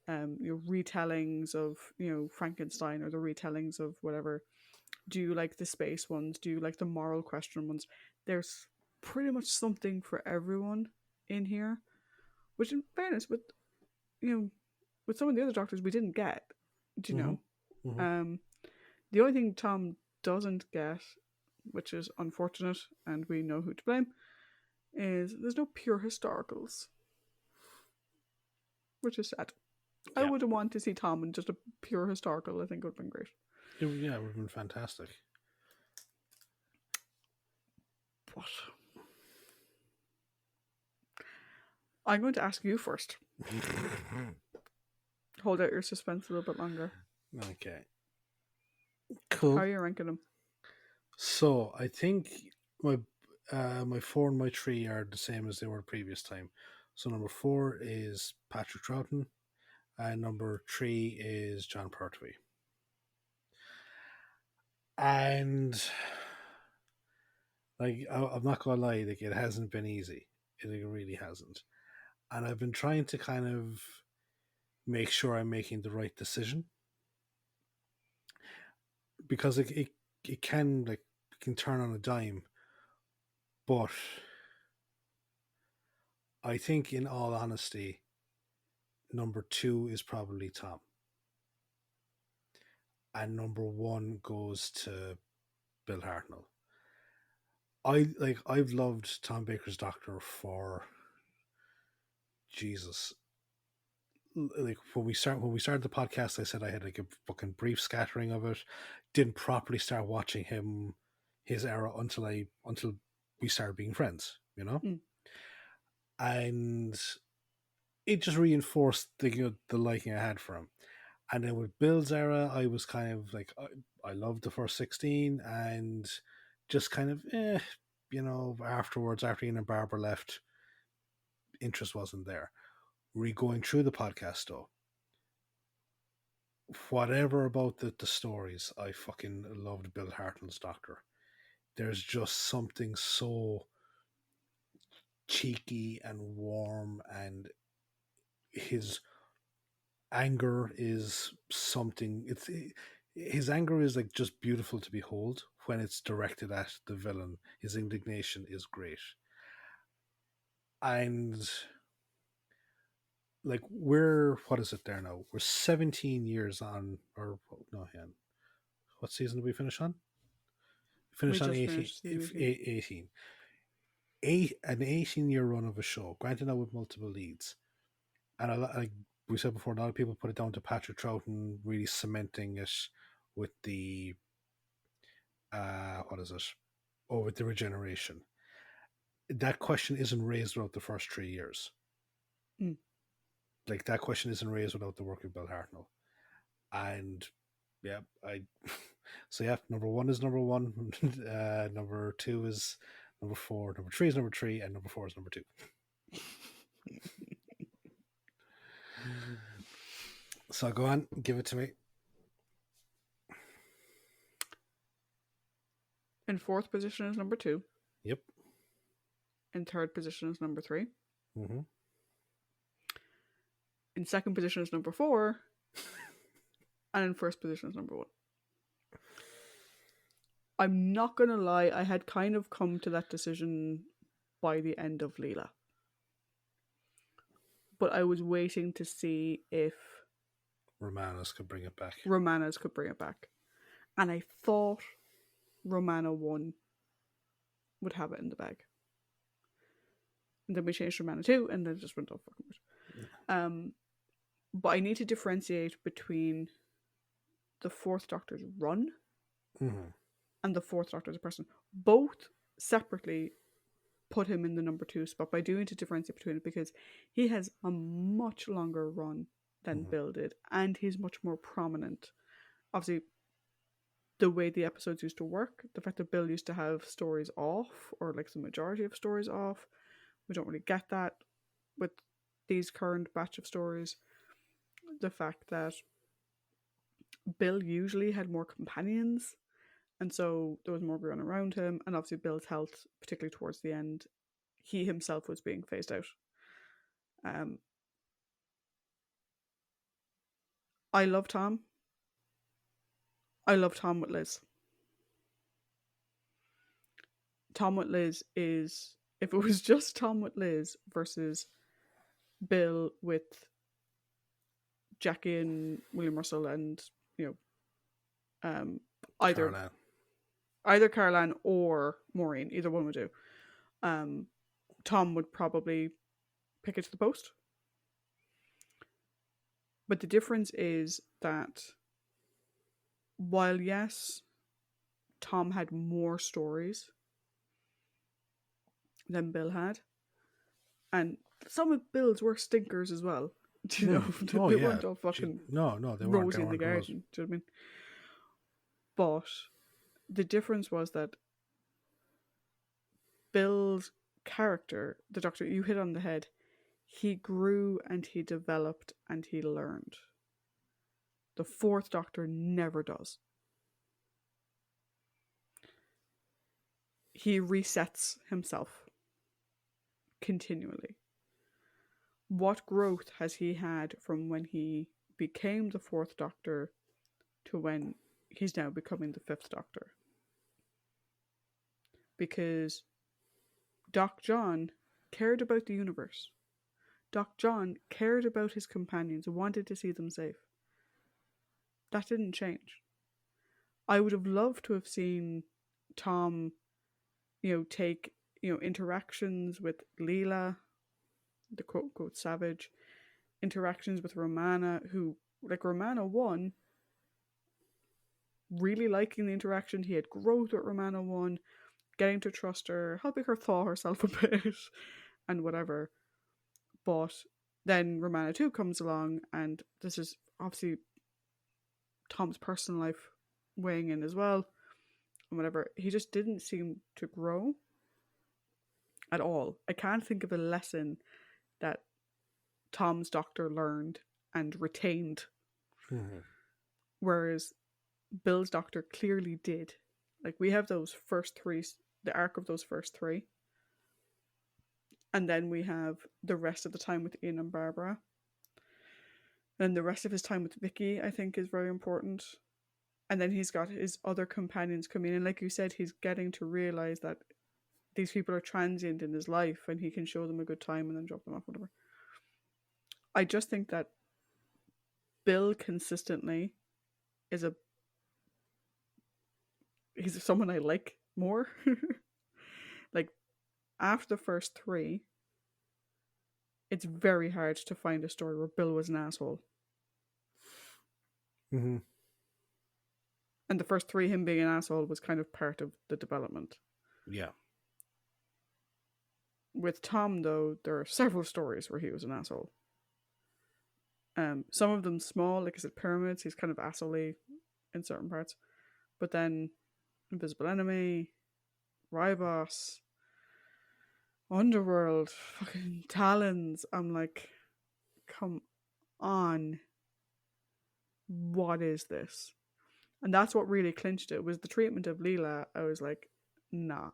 retellings of Frankenstein, or the retellings of whatever? Do you like the space ones? Do you like the moral question ones? There's pretty much something for everyone in here, which in fairness you know with some of the other doctors we didn't get. Do you hmm know? hmm Um, the only thing Tom doesn't get, which is unfortunate, and we know who to blame, is there's no pure historicals, which is sad. I Yeah. would have wanted to see Tom in just a pure historical. I think it would have been great. Yeah, it would have been fantastic. But I'm going to ask you first. Hold out your suspense a little bit longer. Okay. How Cool. are you ranking them? So I think my my 4 and my 3 are the same as they were previous time. So number 4 is Patrick Troughton, and number 3 is John Pertwee. And like I'm not gonna lie, like it hasn't been easy. It really hasn't. And I've been trying to kind of make sure I'm making the right decision because it can like can turn on a dime. But I think, in all honesty, number 2 is probably Tom, and number 1 goes to Bill Hartnell. I've loved Tom Baker's Doctor for Jesus. Like when we started the podcast, I said I had like a fucking brief scattering of it. Didn't properly start watching his era until we started being friends, you know, Mm. and it just reinforced the liking I had for him. And then with Bill's era, I was kind of like I loved the first 16, and just kind of afterwards, after Ian and Barbara left, interest wasn't there. Re going through the podcast though, whatever about the stories, I fucking loved Bill Hartnell's Doctor. There's just something so cheeky and warm, and his anger is something. His anger is like just beautiful to behold when it's directed at the villain. His indignation is great, and like we're what is it there now? We're 17 years on, or no, Hen. What season did we finish on? We Finish on just 18, finished season 18. 18. An 18-year run of a show, granted now with multiple leads. And like we said before, a lot of people put it down to Patrick Troughton really cementing it with the what is it? Oh, with the regeneration. That question isn't raised throughout the first 3 years. Mm. Like that question isn't raised without the work of Bill Hartnell. And yeah, I so yeah, number one is number one, number two is number four, number three is number three, and number four is number two. So go on, give it to me. In fourth position is number 2. Yep. In third position is number 3. Mm-hmm. In second position is number 4. And in first position is number 1. I'm not going to lie, I had kind of come to that decision by the end of Leela. But I was waiting to see if Romanos could bring it back. Romanas could bring it back. And I thought Romana 1 would have it in the bag. And then we changed Romana 2, and then it just went off fucking weird. But I need to differentiate between the Fourth Doctor's run and the Fourth Doctor as a person. Both separately put him in the number 2 spot, but I do need to differentiate between it because he has a much longer run than Bill did, and he's much more prominent. Obviously, the way the episodes used to work, the fact that Bill used to have stories off, or like the majority of stories off, we don't really get that with these current batch of stories. The fact that Bill usually had more companions, and so there was more going around him, and obviously Bill's health, particularly towards the end, he himself was being phased out. I love Tom. I love Tom with Liz. Tom with Liz is, if it was just Tom with Liz versus Bill with Jackie and William Russell and, you know, either Caroline or Maureen, either one would do. Tom would probably pick it to the post. But the difference is that while, yes, Tom had more stories than Bill had, and some of Bill's were stinkers as well. Do you know? They weren't all fucking they weren't rosy in the garden. Do you know what I mean? But the difference was that Bill's character, the Doctor, you hit on the head, he grew and he developed and he learned. The Fourth Doctor never does. He resets himself continually. What growth has he had from when he became the Fourth Doctor to when he's now becoming the Fifth Doctor? Because Doc John cared about the universe. Doc John cared about his companions and wanted to see them safe. That didn't change. I would have loved to have seen Tom, take, interactions with Leela, the quote-unquote savage, interactions with Romana, who, like Romana 1, really liking the interaction. He had growth with Romana 1, getting to trust her, helping her thaw herself a bit, and whatever. But then Romana 2 comes along, and this is obviously Tom's personal life weighing in as well, and whatever. He just didn't seem to grow at all. I can't think of a lesson that Tom's Doctor learned and retained whereas Bill's Doctor clearly did. Like, we have those first three, the arc of those first three, and then we have the rest of the time with Ian and Barbara. And the rest of his time with Vicky, I think, is very important. And then he's got his other companions coming in. Like you said, he's getting to realize that these people are transient in his life and he can show them a good time and then drop them off, whatever. I just think that Bill consistently is he's someone I like more. Like, after the first three, it's very hard to find a story where Bill was an asshole. Mm-hmm. And the first three, him being an asshole was kind of part of the development. Yeah. With Tom, though, there are several stories where he was an asshole. Some of them small, like I said, Pyramids, he's kind of asshole in certain parts. But then Invisible Enemy, Rybos, Underworld, fucking Talons. I'm like, come on. What is this? And that's what really clinched it, was the treatment of Leela. I was like, nah,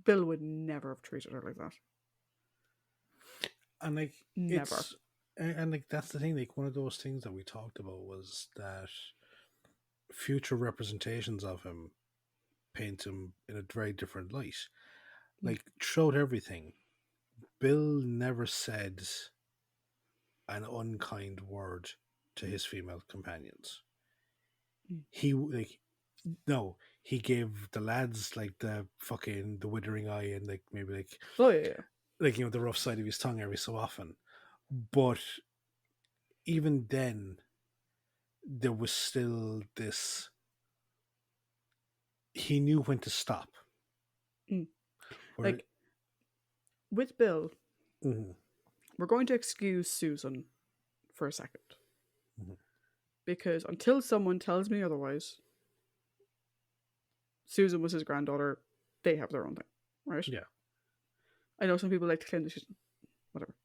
Bill would never have treated her like that. And like, Never. and like, that's the thing. Like, one of those things that we talked about was that future representations of him paint him in a very different light. Like, throughout everything, Bill never said an unkind word to his female companions. He like no, he gave the lads like the withering eye and like maybe like Oh yeah. like the rough side of his tongue every so often. But even then, there was still this. He knew when to stop. Like, with Bill, mm-hmm. we're going to excuse Susan for a second. Mm-hmm. Because until someone tells me otherwise, Susan was his granddaughter. They have their own thing, right? Yeah. I know some people like to claim that she's whatever.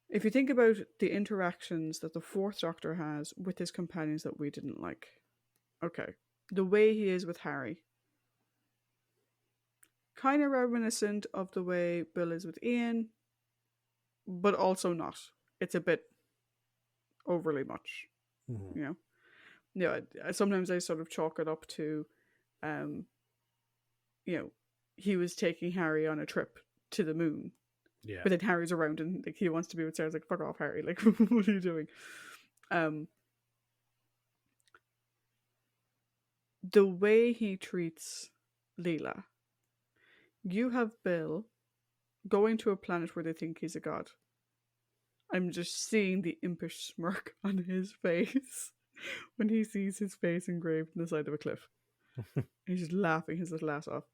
If you think about the interactions that the Fourth Doctor has with his companions that we didn't like, okay, the way he is with Harry, kind of reminiscent of the way Bill is with Ian, but also not. It's a bit overly much, Mm-hmm. you know? Yeah, sometimes I sort of chalk it up to, he was taking Harry on a trip to the moon. Yeah. But then Harry's around and like he wants to be with Sarah. Like, fuck off, Harry. Like, what are you doing? The way he treats Leela. You have Bill going to a planet where they think he's a god. I'm just seeing the impish smirk on his face when he sees his face engraved in the side of a cliff. He's just laughing his little ass off.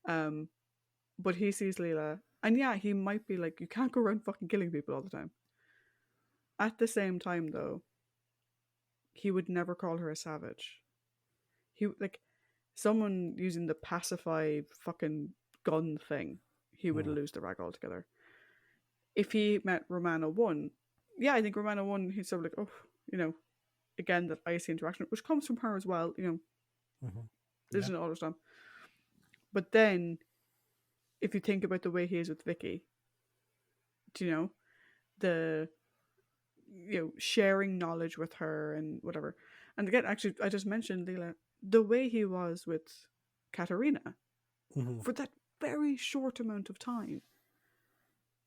But he sees Leela, and yeah, he might be like, you can't go around fucking killing people all the time. At the same time, though, he would never call her a savage. He, like, someone using the pacify fucking gun thing, he would lose the rag altogether. If he met Romana 1, yeah, I think Romana 1, he's sort of like, oh, again, that icy interaction, which comes from her as well, there's an understand. But then, if you think about the way he is with Vicky, the sharing knowledge with her and whatever. And again, actually, I just mentioned Leela, the way he was with Katerina for that very short amount of time.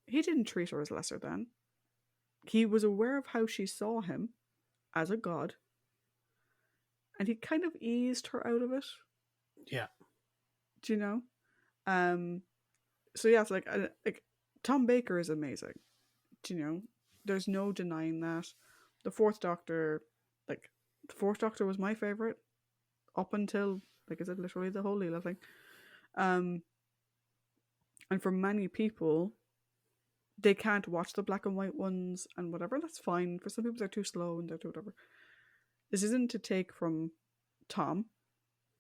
He didn't treat her as lesser than. He was aware of how she saw him as a god, and he kind of eased her out of it. Yeah. Do you know? So yeah, it's like Tom Baker is amazing. Do you know? There's no denying that. The Fourth Doctor was my favorite up until, like I said, literally the whole Leela thing. And for many people, they can't watch the black and white ones and whatever. That's fine. For some people, they're too slow and they're too whatever. This isn't to take from Tom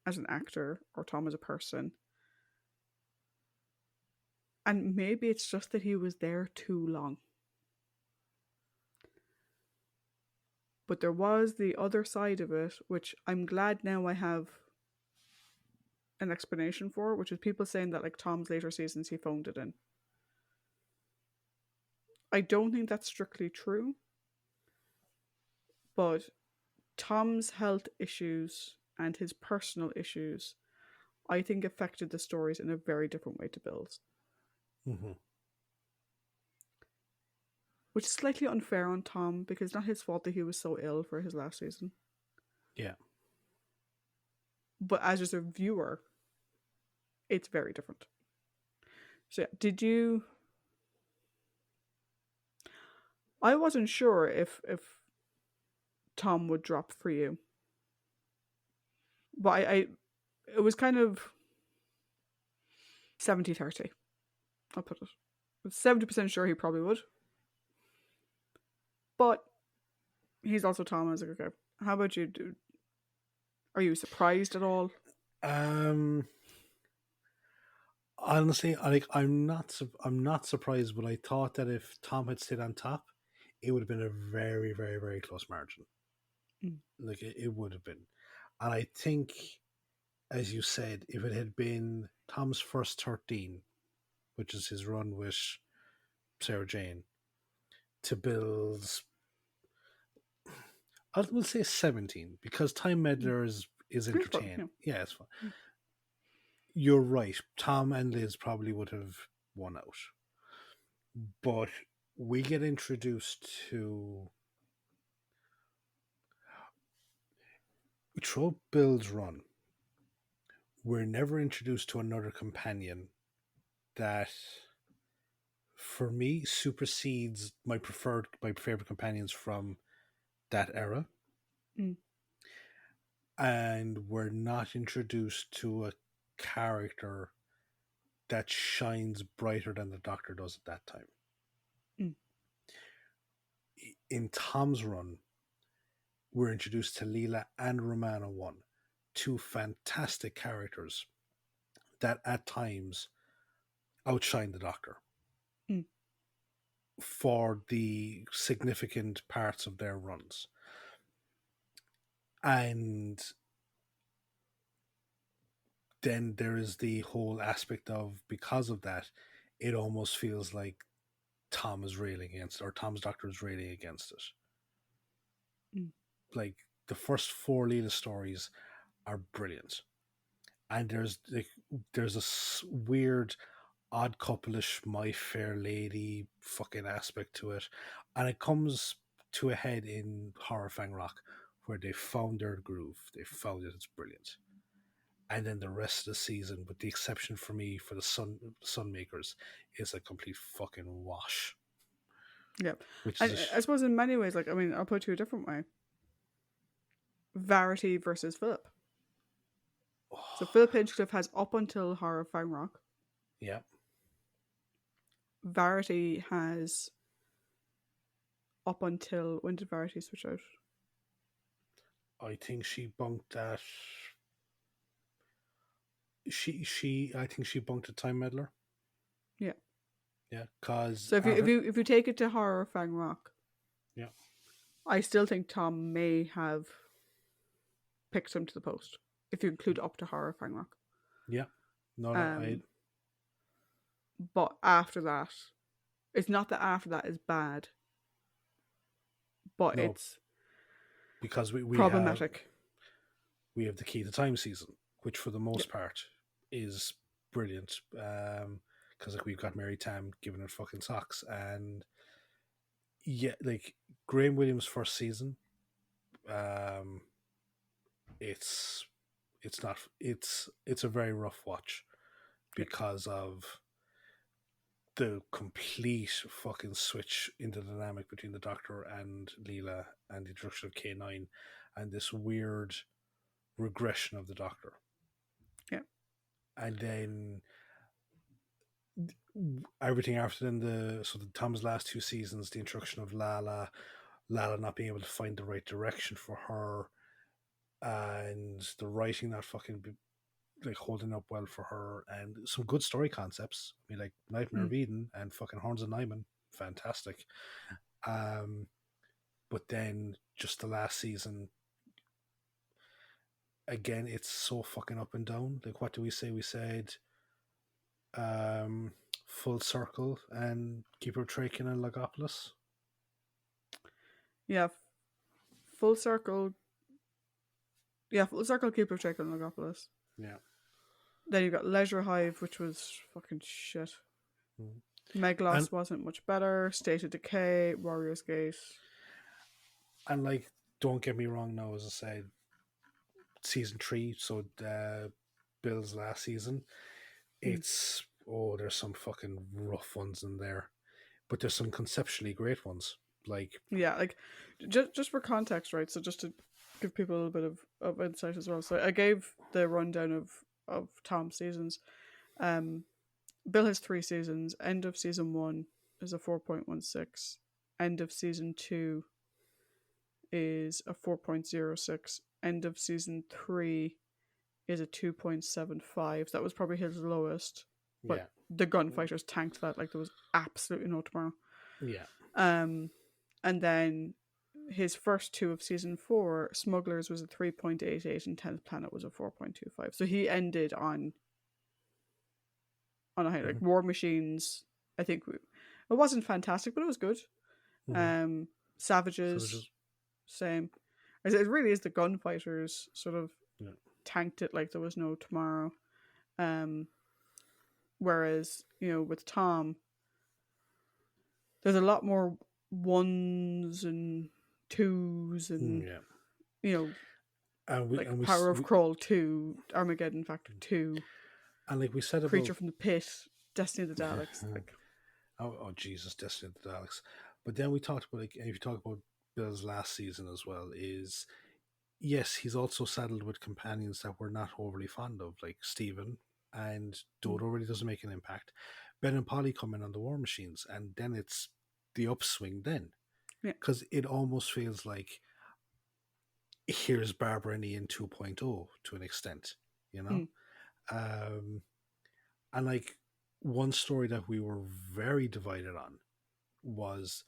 as an actor or Tom as a person. And maybe it's just that he was there too long. But there was the other side of it, which I'm glad now I have an explanation for, which is people saying that like Tom's later seasons he phoned it in. I don't think that's strictly true, but Tom's health issues and his personal issues, I think, affected the stories in a very different way to Bill's, Hmm. which is slightly unfair on Tom because it's not his fault that he was so ill for his last season. Yeah. But as just a viewer, it's very different. So, yeah, did you? I wasn't sure if Tom would drop for you, but I it was kind of 70-30. I'll put it. I was 70% sure he probably would, but he's also Tom. I was like, okay, how about you? Are you surprised at all? Um. Honestly, I'm not surprised, but I thought that if Tom had stayed on top, it would have been a very, very, very close margin. Mm. Like it would have been, and I think, as you said, if it had been Tom's first 13, which is his run with Sarah Jane, to Bill's, I will say 17 because Time Mm. Meddler is It's fun, entertaining. yeah. Yeah, it's fun. You're right. Tom and Liz probably would have won out, but we get introduced to through Bill's run. We're never introduced to another companion that, for me, supersedes my favorite companions from that era, Mm. and we're not introduced to a character that shines brighter than the Doctor does at that time. Mm. In Tom's run, we're introduced to Leela and Romana One, two fantastic characters that at times outshine the Doctor Mm. for the significant parts of their runs. And then there is the whole aspect of, because of that, it almost feels like Tom is railing against, or Tom's Doctor is railing against it. Mm. Like the first four Leela stories are brilliant, and there's a weird odd couple-ish My Fair Lady fucking aspect to it, and it comes to a head in Horror Fang Rock, where they found their groove, they found it, it's brilliant. And then the rest of the season, with the exception for me for the Sunmakers, is a complete fucking wash. Yeah. Which is I suppose in many ways, like, I mean, I'll put it to you a different way. Verity versus Philip. So Philip Hinchcliffe has up until Horror of Fang Rock. yeah. Verity has up until, when did Verity switch out? I think she bunked at she I think she bunked at Time Meddler. Yeah. Yeah, cause So if you take it to Horror of Fang Rock, yeah, I still think Tom may have picked him to the post if you include up to Horror of Fang Rock. yeah, no, I Um, but after that, it's not that after that is bad, but no, it's because problematic. we have the Key to Time season, which for the Yeah. most part is brilliant. Because like we've got Mary Tam giving it fucking socks, and yeah, like Graham Williams' first season, um, it's it's a very rough watch Yeah. because of the complete fucking switch in the dynamic between the Doctor and Leela, and the introduction of K9, and this weird regression of the Doctor. Yeah. And then everything after, then the Tom's last two seasons, the introduction of Lala not being able to find the right direction for her, and the writing not fucking like holding up well for her, and some good story concepts. I mean, like Nightmare Mm. of Eden and fucking Horns of Nyman, fantastic. Um, but then just the last season, again, it's so fucking up and down. Like, what do we say? We said um, Full Circle and Keeper Traken and Logopolis. Yeah, full circle. Yeah, full circle. Keep of Check on Logopolis. Yeah. Then you got Leisure Hive, which was fucking shit. Mm. And Meglos wasn't much better. State of Decay, Warriors Gate. like, don't get me wrong. Now, as I said, season 3, so Bill's last season, Mm. it's there's some fucking rough ones in there, but there's some conceptually great ones. Like, Yeah, like just for context, right? So just to give people a little bit of insight as well. So I gave the rundown of Tom's seasons. Um, Bill has 3 seasons. End of season 1 is a 4.16. End of season 2 is a 4.06. End of season 3 is a 2.75. That was probably his lowest, but yeah, the gunfighters tanked that like there was absolutely no tomorrow. yeah, Um, and then his first 2 of season 4, Smugglers was a 3.88 and 10th Planet was a 4.25. So he ended on a high. mm-hmm. Like War Machines, I think it wasn't fantastic, but it was good. Mm-hmm. Um, So it's Savages, just same. It really is the gunfighters sort of yeah, tanked it like there was no tomorrow. Um, whereas with Tom, there's a lot more ones and twos and yeah. you know And we like and we, Power of Crawl 2, Armageddon Factor 2, and like we said about Creature from the Pit, Destiny of the Daleks. Like, oh Jesus, Destiny of the Daleks. But then we talked about, like, and if you talk about Bill's last season as well, is yes, he's also saddled with companions that we're not overly fond of, like Stephen, and mm, Dodo really doesn't make an impact. Ben and Polly come in on the War Machines, and then it's the upswing then, yeah, because it almost feels like here's Barbara and Ian 2.0 to an extent, you know? mm, Um, and like one story that we were very divided on was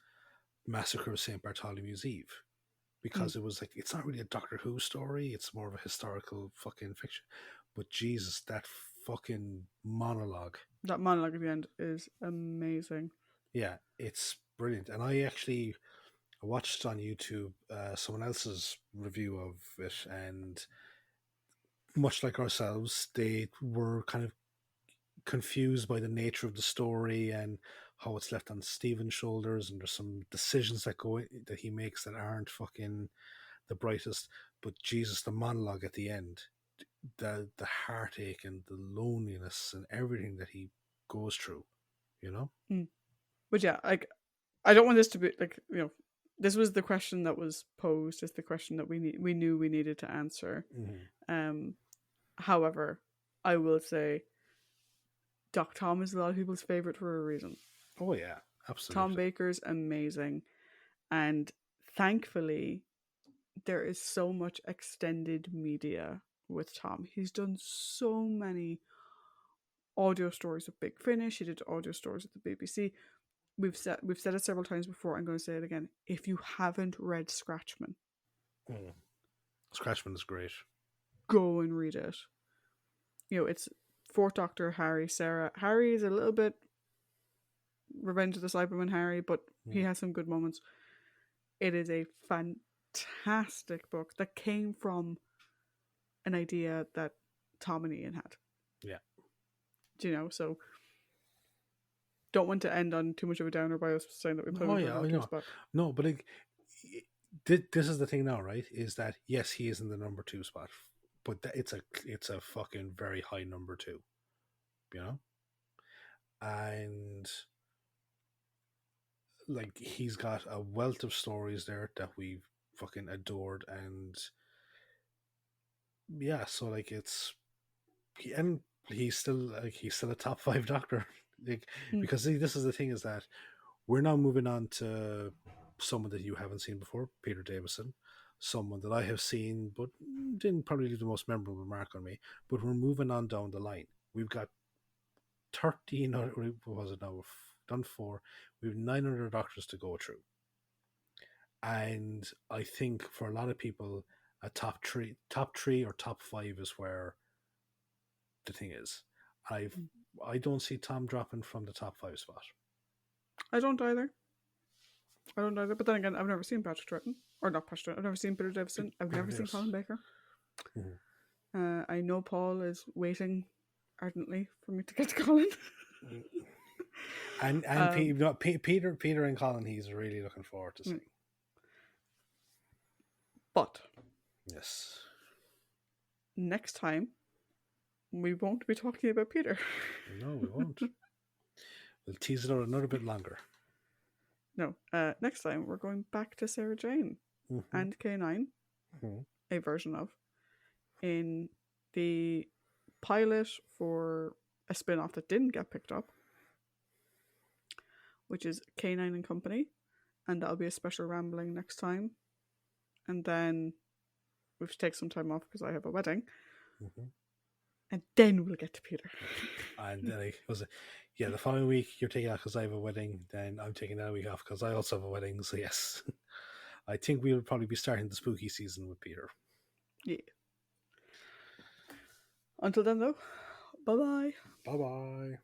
Massacre of St. Bartholomew's Eve, mm. because it was like, it's not really a Doctor Who story, it's more of a historical fucking fiction. But Jesus, that fucking monologue. That monologue at the end is amazing. Yeah, it's brilliant. And I watched on YouTube someone else's review of it, and much like ourselves, they were kind of confused by the nature of the story and how it's left on Steven's shoulders, and there's some decisions that he makes that aren't fucking the brightest. But Jesus, the monologue at the end, the heartache and the loneliness and everything that he goes through, you know. Mm. But yeah, like I don't want this to be like this was the question that was posed. It's the question that we knew we needed to answer. Mm-hmm. Um, however, I will say Doc Tom is a lot of people's favorite for a reason. Oh yeah, Tom absolutely. Baker's amazing, and thankfully there is so much extended media with Tom. He's done so many audio stories with Big Finish. He did audio stories with the BBC. We've said it several times before. I'm going to say it again. If you haven't read Scratchman, Mm. Scratchman is great. go and read it. It's Fourth Doctor, Harry, Sarah. Harry is a little bit Revenge of the Cyberman Harry, but he Mm. has some good moments. It is a fantastic book that came from an idea that Tom and Ian had. Yeah. So don't want to end on too much of a downer by us saying that we put him Oh into a yeah, I number 2 know. spot. No, but like, this is the thing now, right? Is that yes, he is in the number 2 spot, but it's a fucking very high number 2, you know. And like, he's got a wealth of stories there that we've fucking adored, and yeah, so like and he's still a top 5 Doctor, like, Mm. because see, this is the thing, is that we're now moving on to someone that you haven't seen before, Peter Davison, someone that I have seen but didn't probably leave the most memorable mark on me. But we're moving on down the line. We've got 13, or what was it now? We've done 4. We have 900 Doctors to go through. And I think for a lot of people, a top three or top five is where the thing is. I don't see Tom dropping from the top five spot. I don't either. But then again, I've never seen Patrick Troughton. Or not Patrick Troughton. I've never seen Peter Davison. I've never seen Colin Baker. Mhm. I know Paul is waiting ardently for me to get to Colin. And Peter and Colin, he's really looking forward to seeing. But yes, next time we won't be talking about Peter. No, we won't. We'll tease it out another bit longer. No, next time we're going back to Sarah Jane and K9, a version of, in the pilot for a spin-off that didn't get picked up, which is K9 and Company, and that'll be a special rambling next time. And then we have to take some time off because I have a wedding. And then we'll get to Peter. And then the following week you're taking out because I have a wedding. Then I'm taking that week off because I also have a wedding. So yes, I think we'll probably be starting the spooky season with Peter. Yeah. Until then, though, bye-bye. Bye-bye.